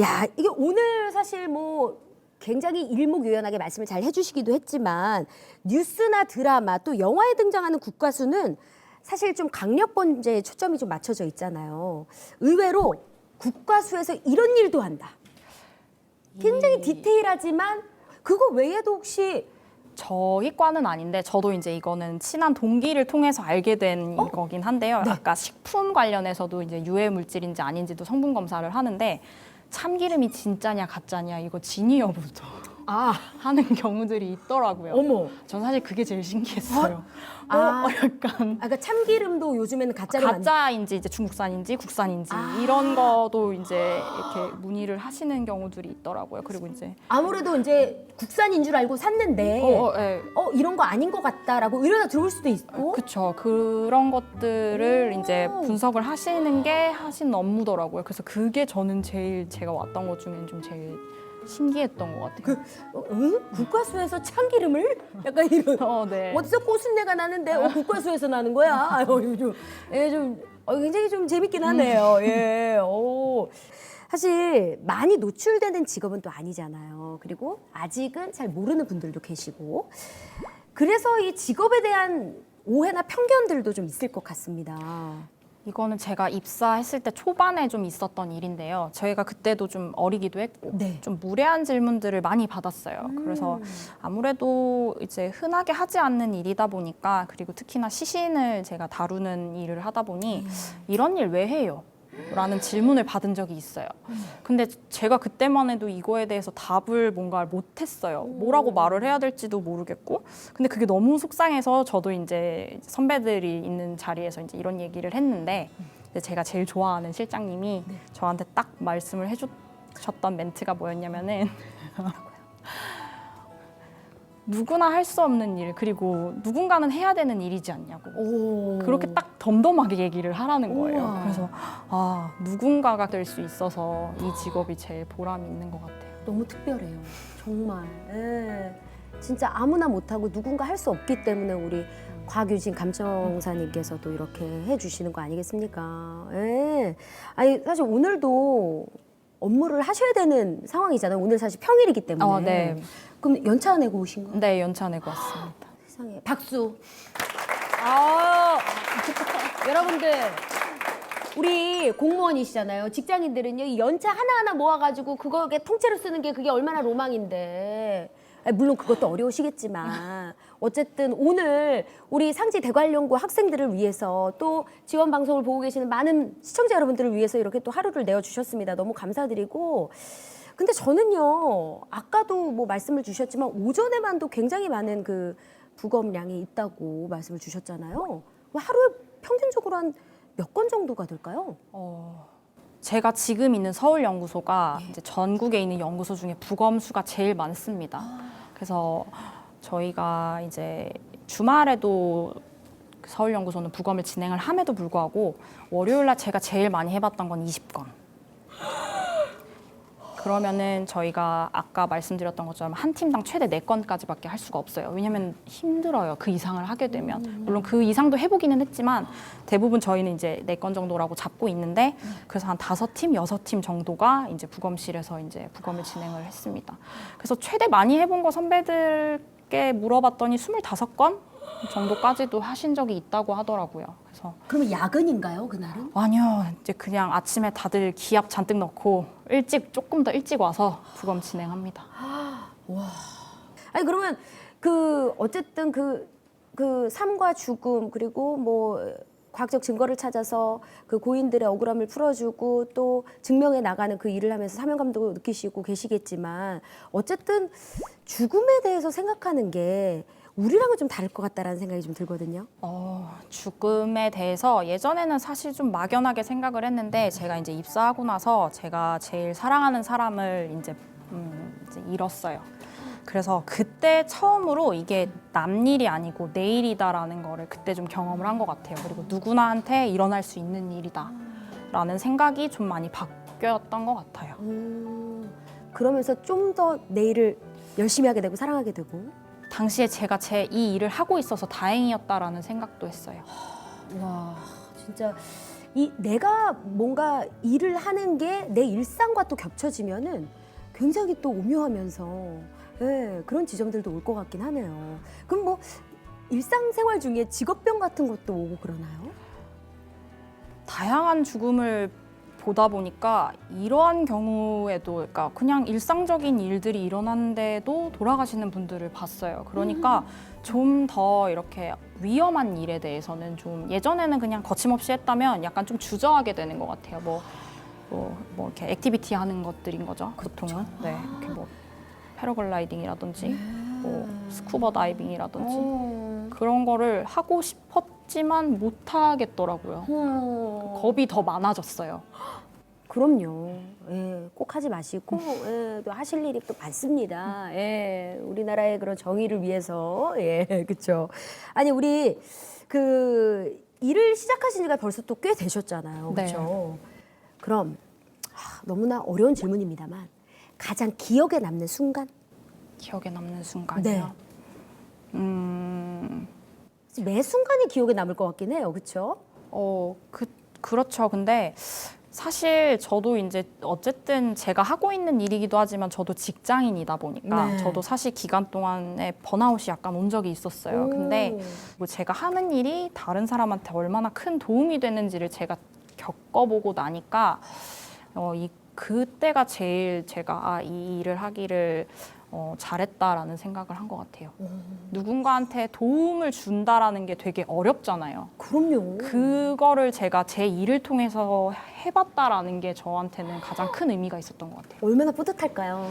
야, 이게 오늘 사실 뭐 굉장히 일목요연하게 말씀을 잘 해주시기도 했지만 뉴스나 드라마 또 영화에 등장하는 국가수는 사실 좀 강력 범죄에 초점이 좀 맞춰져 있잖아요. 의외로 국가수에서 이런 일도 한다. 굉장히 디테일하지만 그거 외에도 혹시 저희 과는 아닌데 저도 이제 이거는 친한 동기를 통해서 알게 된 거긴 한데요. 아까 식품 관련해서도 이제 유해 물질인지 아닌지도 성분 검사를 하는데 참기름이 진짜냐 가짜냐 이거 진위 여부도 하는 경우들이 있더라고요. 어머. 전 사실 그게 제일 신기했어요. 약간 그러니까 참기름도 요즘에는 가짜로 가짜인지 이제 중국산인지 국산인지 이런 거도 이제 이렇게 문의를 하시는 경우들이 있더라고요. 그리고 이제 아무래도 이제 국산인 줄 알고 샀는데 예. 이런 거 아닌 것 같다라고 이러다 들어올 수도 있고. 그렇죠. 그런 것들을 이제 분석을 하시는 게 하시는 업무더라고요. 그래서 그게 저는 제일 제가 왔던 것 중엔 좀 제일 신기했던 것 같아요. 국가수에서 참기름을 약간 이런 네. 어디서 꼬순내가 나는데 국가수에서 나는 거야. 굉장히 좀 재밌긴 하네요. 예. 사실 많이 노출되는 직업은 또 아니잖아요. 그리고 아직은 잘 모르는 분들도 계시고 그래서 이 직업에 대한 오해나 편견들도 좀 있을 것 같습니다. 이거는 제가 입사했을 때 초반에 좀 있었던 일인데요. 저희가 그때도 좀 어리기도 했고 네. 좀 무례한 질문들을 많이 받았어요. 그래서 아무래도 이제 흔하게 하지 않는 일이다 보니까 그리고 특히나 시신을 제가 다루는 일을 하다 보니 이런 일 왜 해요? 라는 질문을 받은 적이 있어요. 근데 제가 그때만 해도 이거에 대해서 답을 뭔가 못했어요. 뭐라고 말을 해야 될지도 모르겠고. 근데 그게 너무 속상해서 저도 이제 선배들이 있는 자리에서 이제 이런 얘기를 했는데 제가 제일 좋아하는 실장님이 저한테 딱 말씀을 해주셨던 멘트가 뭐였냐면은 누구나 할 수 없는 일 그리고 누군가는 해야 되는 일이지 않냐고 그렇게 딱 덤덤하게 얘기를 하라는 거예요. 우와. 그래서 누군가가 될 수 있어서 이 직업이 제일 보람이 있는 것 같아요. 너무 특별해요. 정말. 예. 진짜 아무나 못하고 누군가 할 수 없기 때문에 우리 곽유진 감정사님께서도 이렇게 해주시는 거 아니겠습니까? 예. 아니 사실 오늘도 업무를 하셔야 되는 상황이잖아요. 오늘 사실 평일이기 때문에. 네. 그럼 연차 내고 오신 거예요? 네, 연차 내고 왔습니다. 세상에. 박수. 여러분들 우리 공무원이시잖아요. 직장인들은요. 이 연차 하나하나 모아가지고 그거에 통째로 쓰는 게 그게 얼마나 로망인데. 물론 그것도 어려우시겠지만 어쨌든 오늘 우리 상지 대관연구 학생들을 위해서 또 지원 방송을 보고 계시는 많은 시청자 여러분들을 위해서 이렇게 또 하루를 내어주셨습니다. 너무 감사드리고 근데 저는요 아까도 뭐 말씀을 주셨지만 오전에만도 굉장히 많은 그 부검량이 있다고 말씀을 주셨잖아요. 하루에 평균적으로 한 몇 건 정도가 될까요? 제가 지금 있는 서울연구소가 이제 전국에 있는 연구소 중에 부검 수가 제일 많습니다. 그래서 저희가 이제 주말에도 서울연구소는 부검을 진행을 함에도 불구하고 월요일날 제가 제일 많이 해봤던 건 20건. 그러면은 저희가 아까 말씀드렸던 것처럼 한 팀당 최대 4건까지밖에 할 수가 없어요. 왜냐면 힘들어요. 그 이상을 하게 되면. 물론 그 이상도 해보기는 했지만 대부분 저희는 이제 4건 정도라고 잡고 있는데 그래서 한 5팀, 6팀 정도가 이제 부검실에서 이제 부검을 진행을 했습니다. 그래서 최대 많이 해본 거 선배들께 물어봤더니 25건 정도까지도 하신 적이 있다고 하더라고요. 그래서 그러면 야근인가요, 그날은? 아니요, 이제 그냥 아침에 다들 기압 잔뜩 넣고 조금 더 일찍 와서 부검 진행합니다. 아니 그러면 어쨌든 삶과 죽음 그리고 뭐 과학적 증거를 찾아서 그 고인들의 억울함을 풀어주고 또 증명해 나가는 그 일을 하면서 사명감도 느끼시고 계시겠지만 어쨌든 죽음에 대해서 생각하는 게 우리랑은 좀 다를 것 같다라는 생각이 좀 들거든요. 죽음에 대해서 예전에는 사실 좀 막연하게 생각을 했는데 제가 이제 입사하고 나서 제가 제일 사랑하는 사람을 이제 잃었어요. 그래서 그때 처음으로 이게 남일이 아니고 내일이다라는 거를 그때 좀 경험을 한 것 같아요. 그리고 누구나한테 일어날 수 있는 일이다라는 생각이 좀 많이 바뀌었던 것 같아요. 그러면서 좀 더 내일을 열심히 하게 되고 사랑하게 되고. 당시에 제가 이 일을 하고 있어서 다행이었다라는 생각도 했어요. 와, 진짜 내가 뭔가 일을 하는 게 내 일상과 또 겹쳐지면은 굉장히 또 오묘하면서 그런 지점들도 올 것 같긴 하네요. 그럼 뭐 일상생활 중에 직업병 같은 것도 오고 그러나요? 다양한 죽음을 보다 보니까 이러한 경우에도 그러니까 그냥 일상적인 일들이 일어나는데도 돌아가시는 분들을 봤어요. 그러니까 좀 더 이렇게 위험한 일에 대해서는 좀 예전에는 그냥 거침없이 했다면 약간 좀 주저하게 되는 것 같아요. 뭐 이렇게 액티비티 하는 것들인 거죠. 보통은 네, 이렇게 뭐 패러글라이딩이라든지 뭐 스쿠버 다이빙이라든지 그런 거를 하고 싶었지만 못 하겠더라고요. 겁이 더 많아졌어요. 그럼요. 꼭 하지 마시고 또 하실 일이 또 많습니다. 우리나라의 그런 정의를 위해서 그렇죠. 아니 우리 일을 시작하신 지가 벌써 또 꽤 되셨잖아요. 네. 그렇죠. 그럼 너무나 어려운 질문입니다만 가장 기억에 남는 순간? 기억에 남는 순간이요. 매 순간이 기억에 남을 것 같긴 해요. 그렇죠? 그렇죠. 근데 사실 저도 이제 어쨌든 제가 하고 있는 일이기도 하지만 저도 직장인이다 보니까 네. 저도 사실 기간 동안에 번아웃이 약간 온 적이 있었어요. 근데 뭐 제가 하는 일이 다른 사람한테 얼마나 큰 도움이 되는지를 제가 겪어보고 나니까 그때가 제일 제가 이 일을 하기를 잘했다라는 생각을 한 것 같아요. 누군가한테 도움을 준다라는 게 되게 어렵잖아요. 그럼요. 그거를 제가 제 일을 통해서 해봤다라는 게 저한테는 가장 큰 의미가 있었던 것 같아요. 얼마나 뿌듯할까요?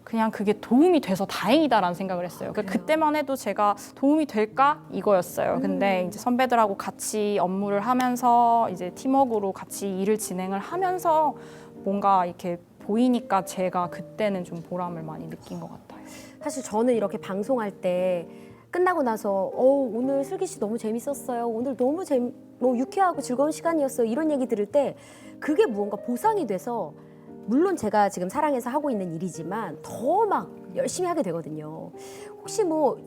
그냥 그게 도움이 돼서 다행이다라는 생각을 했어요. 그러니까 그때만 해도 제가 도움이 될까 이거였어요. 근데 이제 선배들하고 같이 업무를 하면서 이제 팀워크로 같이 일을 진행을 하면서 뭔가 이렇게 보이니까 제가 그때는 좀 보람을 많이 느낀 것 같아요. 사실 저는 이렇게 방송할 때 끝나고 나서 오늘 슬기 씨 너무 재밌었어요. 오늘 너무 유쾌하고 즐거운 시간이었어요. 이런 얘기 들을 때 그게 무언가 보상이 돼서 물론 제가 지금 사랑해서 하고 있는 일이지만 더 막 열심히 하게 되거든요. 혹시 뭐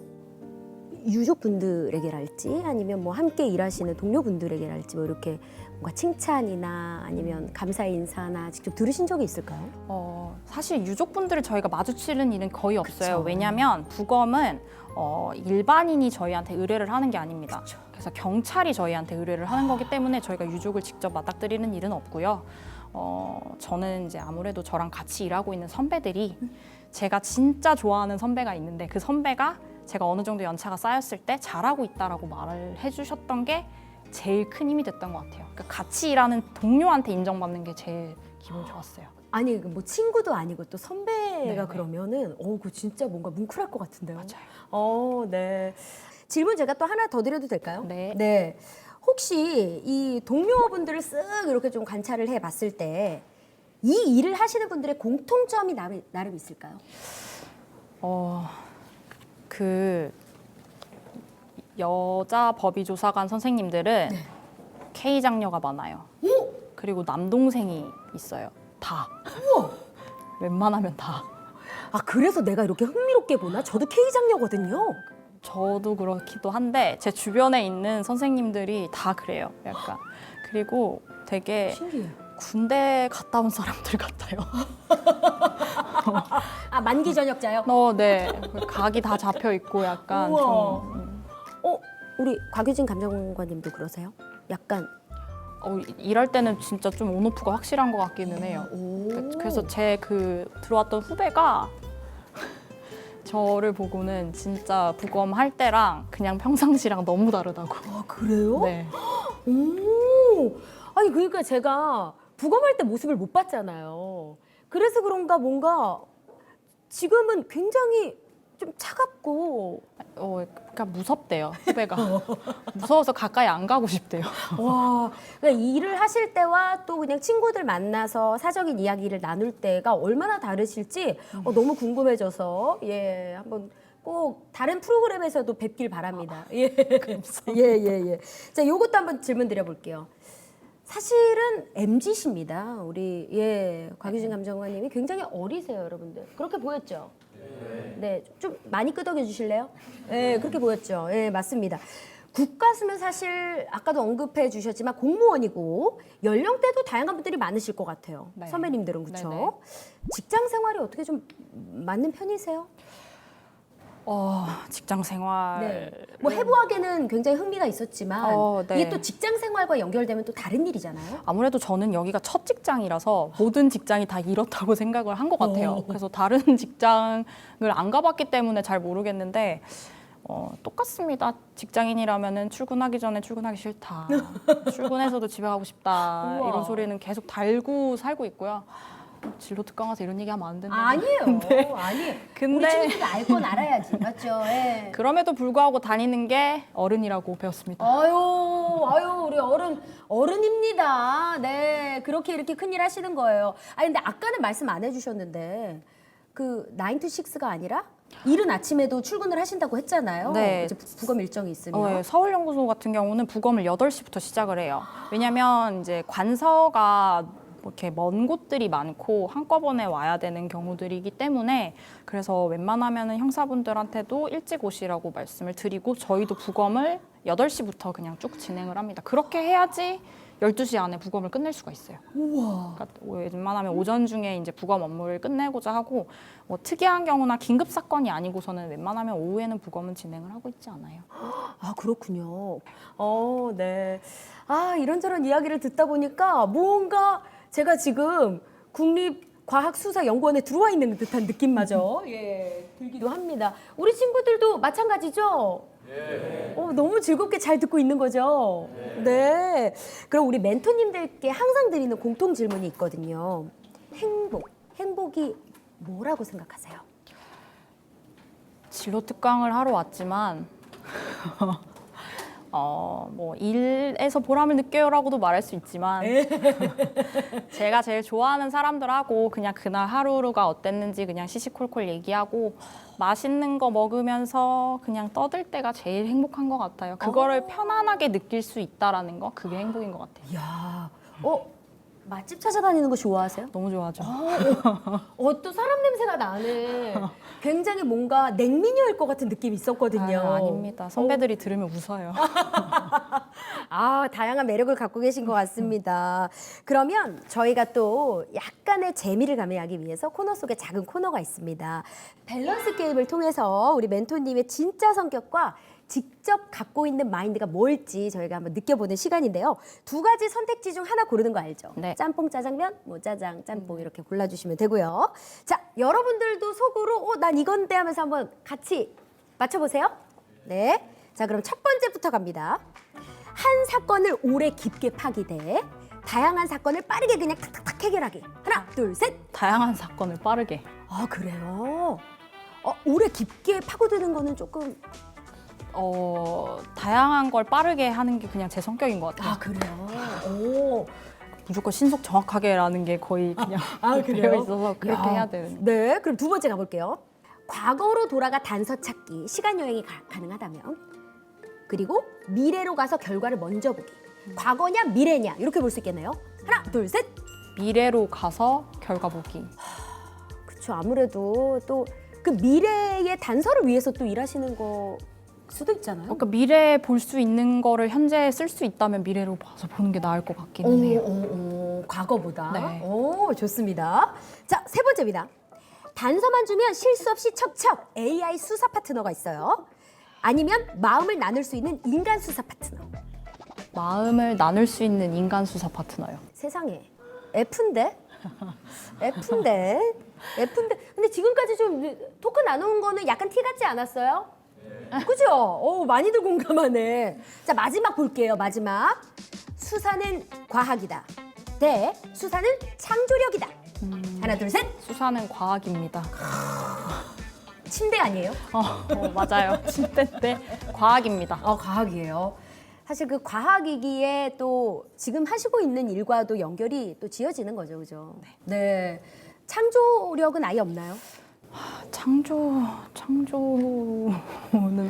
유족분들에게랄지 아니면 뭐 함께 일하시는 동료분들에게랄지 뭐 이렇게 뭔가 칭찬이나 아니면 감사의 인사나 직접 들으신 적이 있을까요? 사실 유족분들을 저희가 마주치는 일은 거의 없어요. 그쵸. 왜냐하면 부검은 일반인이 저희한테 의뢰를 하는 게 아닙니다. 그래서 경찰이 저희한테 의뢰를 하는 거기 때문에 저희가 유족을 직접 맞닥뜨리는 일은 없고요. 저는 이제 아무래도 저랑 같이 일하고 있는 선배들이 제가 진짜 좋아하는 선배가 있는데 그 선배가 제가 어느 정도 연차가 쌓였을 때 잘하고 있다라고 말을 해주셨던 게 제일 큰 힘이 됐던 것 같아요. 그러니까 같이 일하는 동료한테 인정받는 게 제일 기분 좋았어요. 아니 뭐 친구도 아니고 또 선배가 네네. 그러면은 그거 진짜 뭔가 뭉클할 것 같은데요. 맞아요. 네. 질문 제가 또 하나 더 드려도 될까요? 네. 네. 혹시 이 동료분들을 쓱 이렇게 좀 관찰을 해봤을 때 이 일을 하시는 분들의 공통점이 나름 있을까요? 그 여자 법의조사관 선생님들은 K 장녀가 많아요. 그리고 남동생이 있어요. 다. 웬만하면 다. 아, 그래서 내가 이렇게 흥미롭게 보나? 저도 K장녀거든요. 저도 그렇기도 한데 제 주변에 있는 선생님들이 다 그래요. 약간. 그리고 되게 신기해요. 군대 갔다 온 사람들 같아요. 아, 만기 전역자요? 네. 각이 다 잡혀 있고 약간 우와. 좀 우리 곽유진 감정관님도 그러세요? 약간 일할 때는 진짜 좀 온오프가 확실한 것 같기는 해요. 그래서 제 들어왔던 후배가 저를 보고는 진짜 부검 할 때랑 그냥 평상시랑 너무 다르다고. 아, 그래요? 네. 오, 아니 그러니까 제가 부검할 때 모습을 못 봤잖아요. 그래서 그런가 뭔가 지금은 굉장히 좀 차갑고 그러니까 무섭대요, 후배가. 무서워서 가까이 안 가고 싶대요. 와, 그러니까 일을 하실 때와 또 그냥 친구들 만나서 사적인 이야기를 나눌 때가 얼마나 다르실지 너무 궁금해져서 한번 꼭 다른 프로그램에서도 뵙길 바랍니다. 예. 자, 요것도 한번 질문 드려볼게요. 사실은 MZ십니다. 우리 곽유진 감정관님이 굉장히 어리세요, 여러분들. 그렇게 보였죠? 네, 좀 많이 끄덕여 주실래요? 네, 그렇게 보였죠. 네, 맞습니다. 국가수면 사실 아까도 언급해 주셨지만 공무원이고 연령대도 다양한 분들이 많으실 것 같아요. 네. 선배님들은 그렇죠? 네네. 직장 생활이 어떻게 좀 맞는 편이세요? 직장 생활. 네. 뭐 해부학에는 굉장히 흥미가 있었지만 네. 이게 또 직장 생활과 연결되면 또 다른 일이잖아요. 아무래도 저는 여기가 첫 직장이라서 모든 직장이 다 이렇다고 생각을 한 것 같아요. 그래서 다른 직장을 안 가봤기 때문에 잘 모르겠는데 똑같습니다. 직장인이라면은 출근하기 전에 출근하기 싫다. 출근해서도 집에 가고 싶다. 우와. 이런 소리는 계속 달고 살고 있고요. 진로 특강 와서 이런 얘기하면 안 된다. 아니에요. 아니에요. 우리 근데 친구들도 알 건 알아야지. 맞죠? 예. 그럼에도 불구하고 다니는 게 어른이라고 배웠습니다. 아유, 우리 어른입니다. 네, 그렇게 이렇게 큰일 하시는 거예요. 근데 아까는 말씀 안 해주셨는데 그 9 to 6가 아니라 이른 아침에도 출근을 하신다고 했잖아요. 네. 이제 부검 일정이 있으면. 네, 서울연구소 같은 경우는 부검을 8시부터 시작을 해요. 왜냐면 이제 관서가 이렇게 먼 곳들이 많고 한꺼번에 와야 되는 경우들이기 때문에 그래서 웬만하면 형사분들한테도 일찍 오시라고 말씀을 드리고 저희도 부검을 8시부터 그냥 쭉 진행을 합니다. 그렇게 해야지 12시 안에 부검을 끝낼 수가 있어요. 우와. 그러니까 웬만하면 오전 중에 이제 부검 업무를 끝내고자 하고 뭐 특이한 경우나 긴급 사건이 아니고서는 웬만하면 오후에는 부검은 진행을 하고 있지 않아요. 아, 그렇군요. 네. 이런저런 이야기를 듣다 보니까 뭔가 제가 지금 국립과학수사연구원에 들어와 있는 듯한 느낌마저 들기도 합니다. 우리 친구들도 마찬가지죠? 너무 즐겁게 잘 듣고 있는 거죠? 네. 그럼 우리 멘토님들께 항상 드리는 공통 질문이 있거든요. 행복이 뭐라고 생각하세요? 진로 특강을 하러 왔지만 뭐 일에서 보람을 느껴요라고도 말할 수 있지만 제가 제일 좋아하는 사람들하고 그냥 그날 하루가 어땠는지 그냥 시시콜콜 얘기하고 맛있는 거 먹으면서 그냥 떠들 때가 제일 행복한 것 같아요. 그거를 편안하게 느낄 수 있다라는 거 그게 행복인 것 같아요. 이야, 맛집 찾아다니는 거 좋아하세요? 너무 좋아하죠. 또 사람 냄새가 나는 굉장히 뭔가 냉미녀일 것 같은 느낌이 있었거든요. 아닙니다. 선배들이 들으면 웃어요. 다양한 매력을 갖고 계신 것 같습니다. 그러면 저희가 또 약간의 재미를 가미하기 위해서 코너 속에 작은 코너가 있습니다. 밸런스 게임을 통해서 우리 멘토님의 진짜 성격과 직접 갖고 있는 마인드가 뭘지 저희가 한번 느껴보는 시간인데요. 2가지 선택지 중 하나 고르는 거 알죠? 네. 짬뽕, 짜장면, 뭐 짜장, 짬뽕 이렇게 골라주시면 되고요. 자, 여러분들도 속으로 난 이건데 하면서 한번 같이 맞춰보세요. 네. 자, 그럼 첫 번째부터 갑니다. 한 사건을 오래 깊게 파기 대 다양한 사건을 빠르게 그냥 탁탁탁 해결하기. 하나, 둘, 셋. 다양한 사건을 빠르게. 그래요? 올해 깊게 파고드는 거는 조금 다양한 걸 빠르게 하는 게 그냥 제 성격인 것 같아요. 그래요. 오. 무조건 신속 정확하게라는 게 거의 그냥 되어 있어서 그렇게 야. 해야 되는. 네, 그럼 두 번째 가볼게요. 과거로 돌아가 단서 찾기, 시간 여행이 가능하다면, 그리고 미래로 가서 결과를 먼저 보기. 과거냐 미래냐 이렇게 볼 수 있겠네요. 하나, 둘, 셋. 미래로 가서 결과 보기. 그렇죠. 아무래도 또 그 미래의 단서를 위해서 또 일하시는 거 수도 있잖아요. 그러니까 미래에 볼 수 있는 거를 현재 쓸 수 있다면 미래로 봐서 보는 게 나을 것 같기는 해요. 과거보다. 네. 오, 좋습니다. 자, 세 번째입니다. 단서만 주면 실수 없이 척척 AI 수사 파트너가 있어요. 아니면 마음을 나눌 수 있는 인간 수사 파트너. 마음을 나눌 수 있는 인간 수사 파트너요. 세상에 F인데? F인데? 근데 지금까지 좀 토크 나눈 거는 약간 티 같지 않았어요? 그죠? 오, 많이들 공감하네. 자, 마지막 볼게요. 마지막. 수사는 과학이다. 대 수사는 창조력이다. 하나, 둘, 셋. 수사는 과학입니다. 침대 아니에요? 맞아요. 침대인데 과학입니다. 과학이에요. 사실 그 과학이기에 또 지금 하시고 있는 일과도 연결이 또 지어지는 거죠, 그죠? 네. 창조력은 아예 없나요? 창조는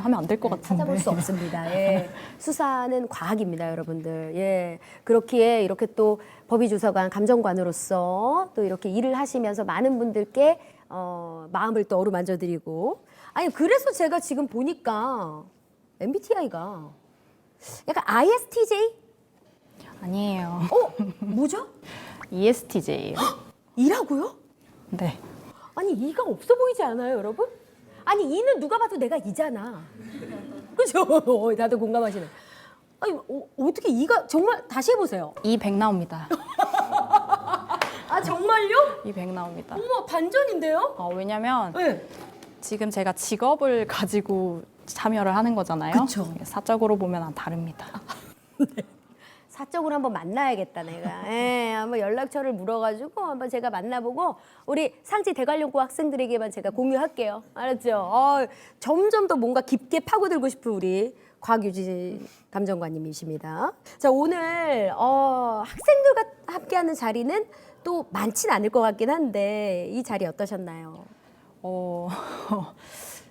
하면 안 될 것 같은데. 찾아볼 수 없습니다. 예. 수사는 과학입니다, 여러분들. 예. 그렇기에 이렇게 또 법의주서관, 감정관으로서 또 이렇게 일을 하시면서 많은 분들께 마음을 또 어루만져드리고. 아니, 그래서 제가 지금 보니까 MBTI가 약간 ISTJ? 아니에요. 뭐죠? ESTJ예요. 이라고요? 네. 아니, 이가 없어 보이지 않아요, 여러분? 아니, 이는 누가 봐도 내가 이잖아. 그죠? 다들 공감하시네. 아니, 어떻게 이가 정말 다시 해보세요. 200 나옵니다. 아, 정말요? 200 나옵니다. 어머, 반전인데요? 왜냐면 네. 지금 제가 직업을 가지고 참여를 하는 거잖아요. 그쵸. 사적으로 보면 다릅니다. 사적으로 한번 만나야겠다, 내가. 예, 한번 연락처를 물어가지고 한번 제가 만나보고 우리 상지 대관령고 학생들에게만 제가 공유할게요. 알았죠? 점점 더 뭔가 깊게 파고들고 싶은 우리 곽유진 감정관님이십니다. 자, 오늘 학생들과 함께하는 자리는 또 많진 않을 것 같긴 한데 이 자리 어떠셨나요?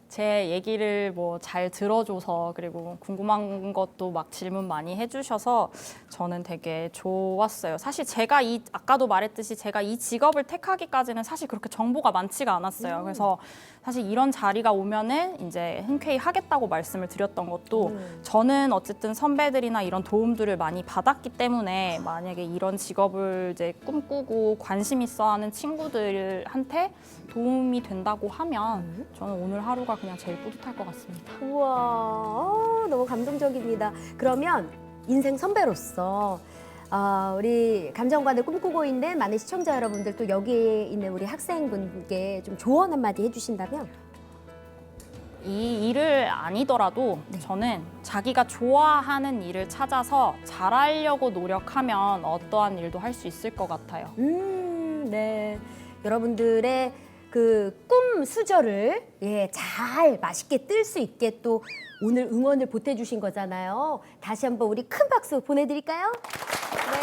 제 얘기를 뭐 잘 들어줘서 그리고 궁금한 것도 막 질문 많이 해주셔서 저는 되게 좋았어요. 사실 제가 아까도 말했듯이 제가 이 직업을 택하기까지는 사실 그렇게 정보가 많지가 않았어요. 그래서 사실 이런 자리가 오면은 이제 흔쾌히 하겠다고 말씀을 드렸던 것도 저는 어쨌든 선배들이나 이런 도움들을 많이 받았기 때문에 만약에 이런 직업을 이제 꿈꾸고 관심 있어 하는 친구들한테 도움이 된다고 하면 저는 오늘 하루가 그냥 제일 뿌듯할 것 같습니다. 우와, 너무 감동적입니다. 그러면 인생 선배로서 우리 감정관을 꿈꾸고 있는 많은 시청자 여러분들 또 여기에 있는 우리 학생분께 좀 조언 한마디 해주신다면? 이 일을 아니더라도 저는 자기가 좋아하는 일을 찾아서 잘하려고 노력하면 어떠한 일도 할 수 있을 것 같아요. 네. 여러분들의 그 꿈 수저를 잘 맛있게 뜰 수 있게 또 오늘 응원을 보태주신 거잖아요. 다시 한번 우리 큰 박수 보내드릴까요? 네.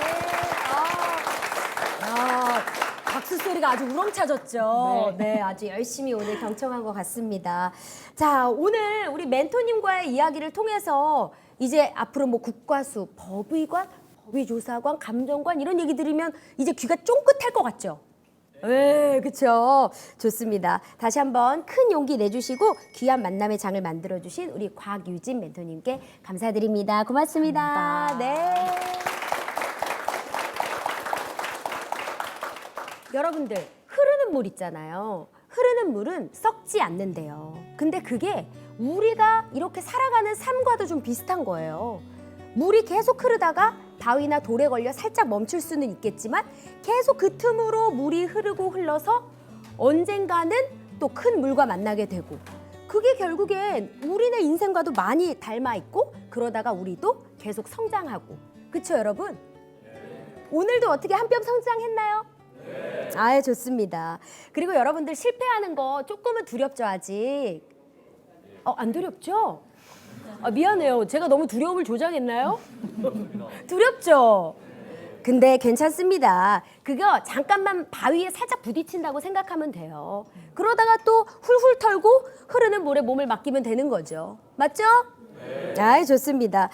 박수 소리가 아주 우렁차졌죠. 네, 아주 열심히 오늘 경청한 것 같습니다. 자, 오늘 우리 멘토님과의 이야기를 통해서 이제 앞으로 뭐 국과수, 법의관, 법의조사관, 감정관 이런 얘기 들으면 이제 귀가 쫑긋할 것 같죠? 네, 그렇죠. 좋습니다. 다시 한번 큰 용기 내주시고 귀한 만남의 장을 만들어주신 우리 곽유진 멘토님께 감사드립니다. 고맙습니다. 감사합니다. 네. 여러분들, 흐르는 물 있잖아요. 흐르는 물은 썩지 않는데요. 근데 그게 우리가 이렇게 살아가는 삶과도 좀 비슷한 거예요. 물이 계속 흐르다가 바위나 돌에 걸려 살짝 멈출 수는 있겠지만 계속 그 틈으로 물이 흐르고 흘러서 언젠가는 또 큰 물과 만나게 되고 그게 결국엔 우리네 인생과도 많이 닮아 있고 그러다가 우리도 계속 성장하고 그쵸 여러분? 오늘도 어떻게 한 뼘 성장했나요? 아, 좋습니다. 그리고 여러분들 실패하는 거 조금은 두렵죠, 아직? 안 두렵죠? 미안해요. 제가 너무 두려움을 조장했나요? 두렵죠? 근데 괜찮습니다. 그거 잠깐만 바위에 살짝 부딪힌다고 생각하면 돼요. 그러다가 또 훌훌 털고 흐르는 물에 몸을 맡기면 되는 거죠. 맞죠? 아, 좋습니다.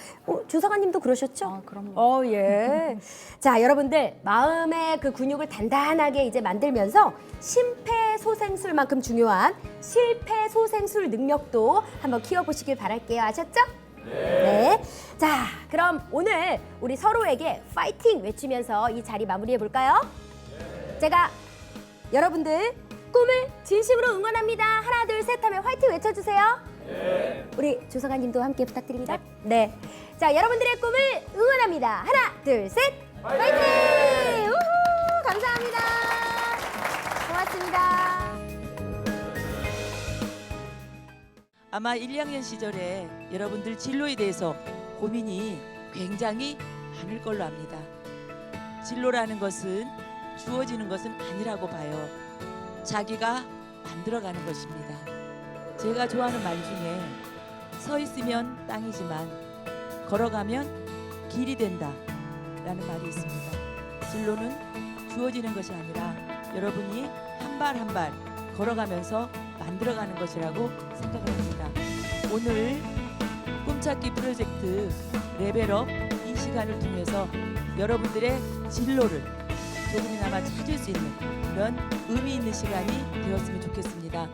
주사관님도 그러셨죠? 그럼요. 예. 자, 여러분들 마음의 그 근육을 단단하게 이제 만들면서 심폐소생술만큼 중요한 실폐소생술 능력도 한번 키워보시길 바랄게요. 아셨죠? 네. 자, 그럼 오늘 우리 서로에게 파이팅 외치면서 이 자리 마무리해 볼까요? 제가 여러분들 꿈을 진심으로 응원합니다. 하나, 둘, 셋 하면 화이팅 외쳐주세요. 우리 조성아님도 함께 부탁드립니다. 네. 자, 여러분들의 꿈을 응원합니다. 하나, 둘, 셋. 화이팅! 우후! 감사합니다. 고맙습니다. 아마 1, 2학년 시절에 여러분들 진로에 대해서 고민이 굉장히 많을 걸로 압니다. 진로라는 것은 주어지는 것은 아니라고 봐요. 자기가 만들어가는 것입니다. 제가 좋아하는 말 중에 서 있으면 땅이지만 걸어가면 길이 된다 라는 말이 있습니다. 진로는 주어지는 것이 아니라 여러분이 한 발 한 발 걸어가면서 만들어가는 것이라고 생각을 합니다. 오늘 꿈찾기 프로젝트 레벨업 이 시간을 통해서 여러분들의 진로를 조금이나마 찾을 수 있는 그런 의미 있는 시간이 되었으면 좋겠습니다.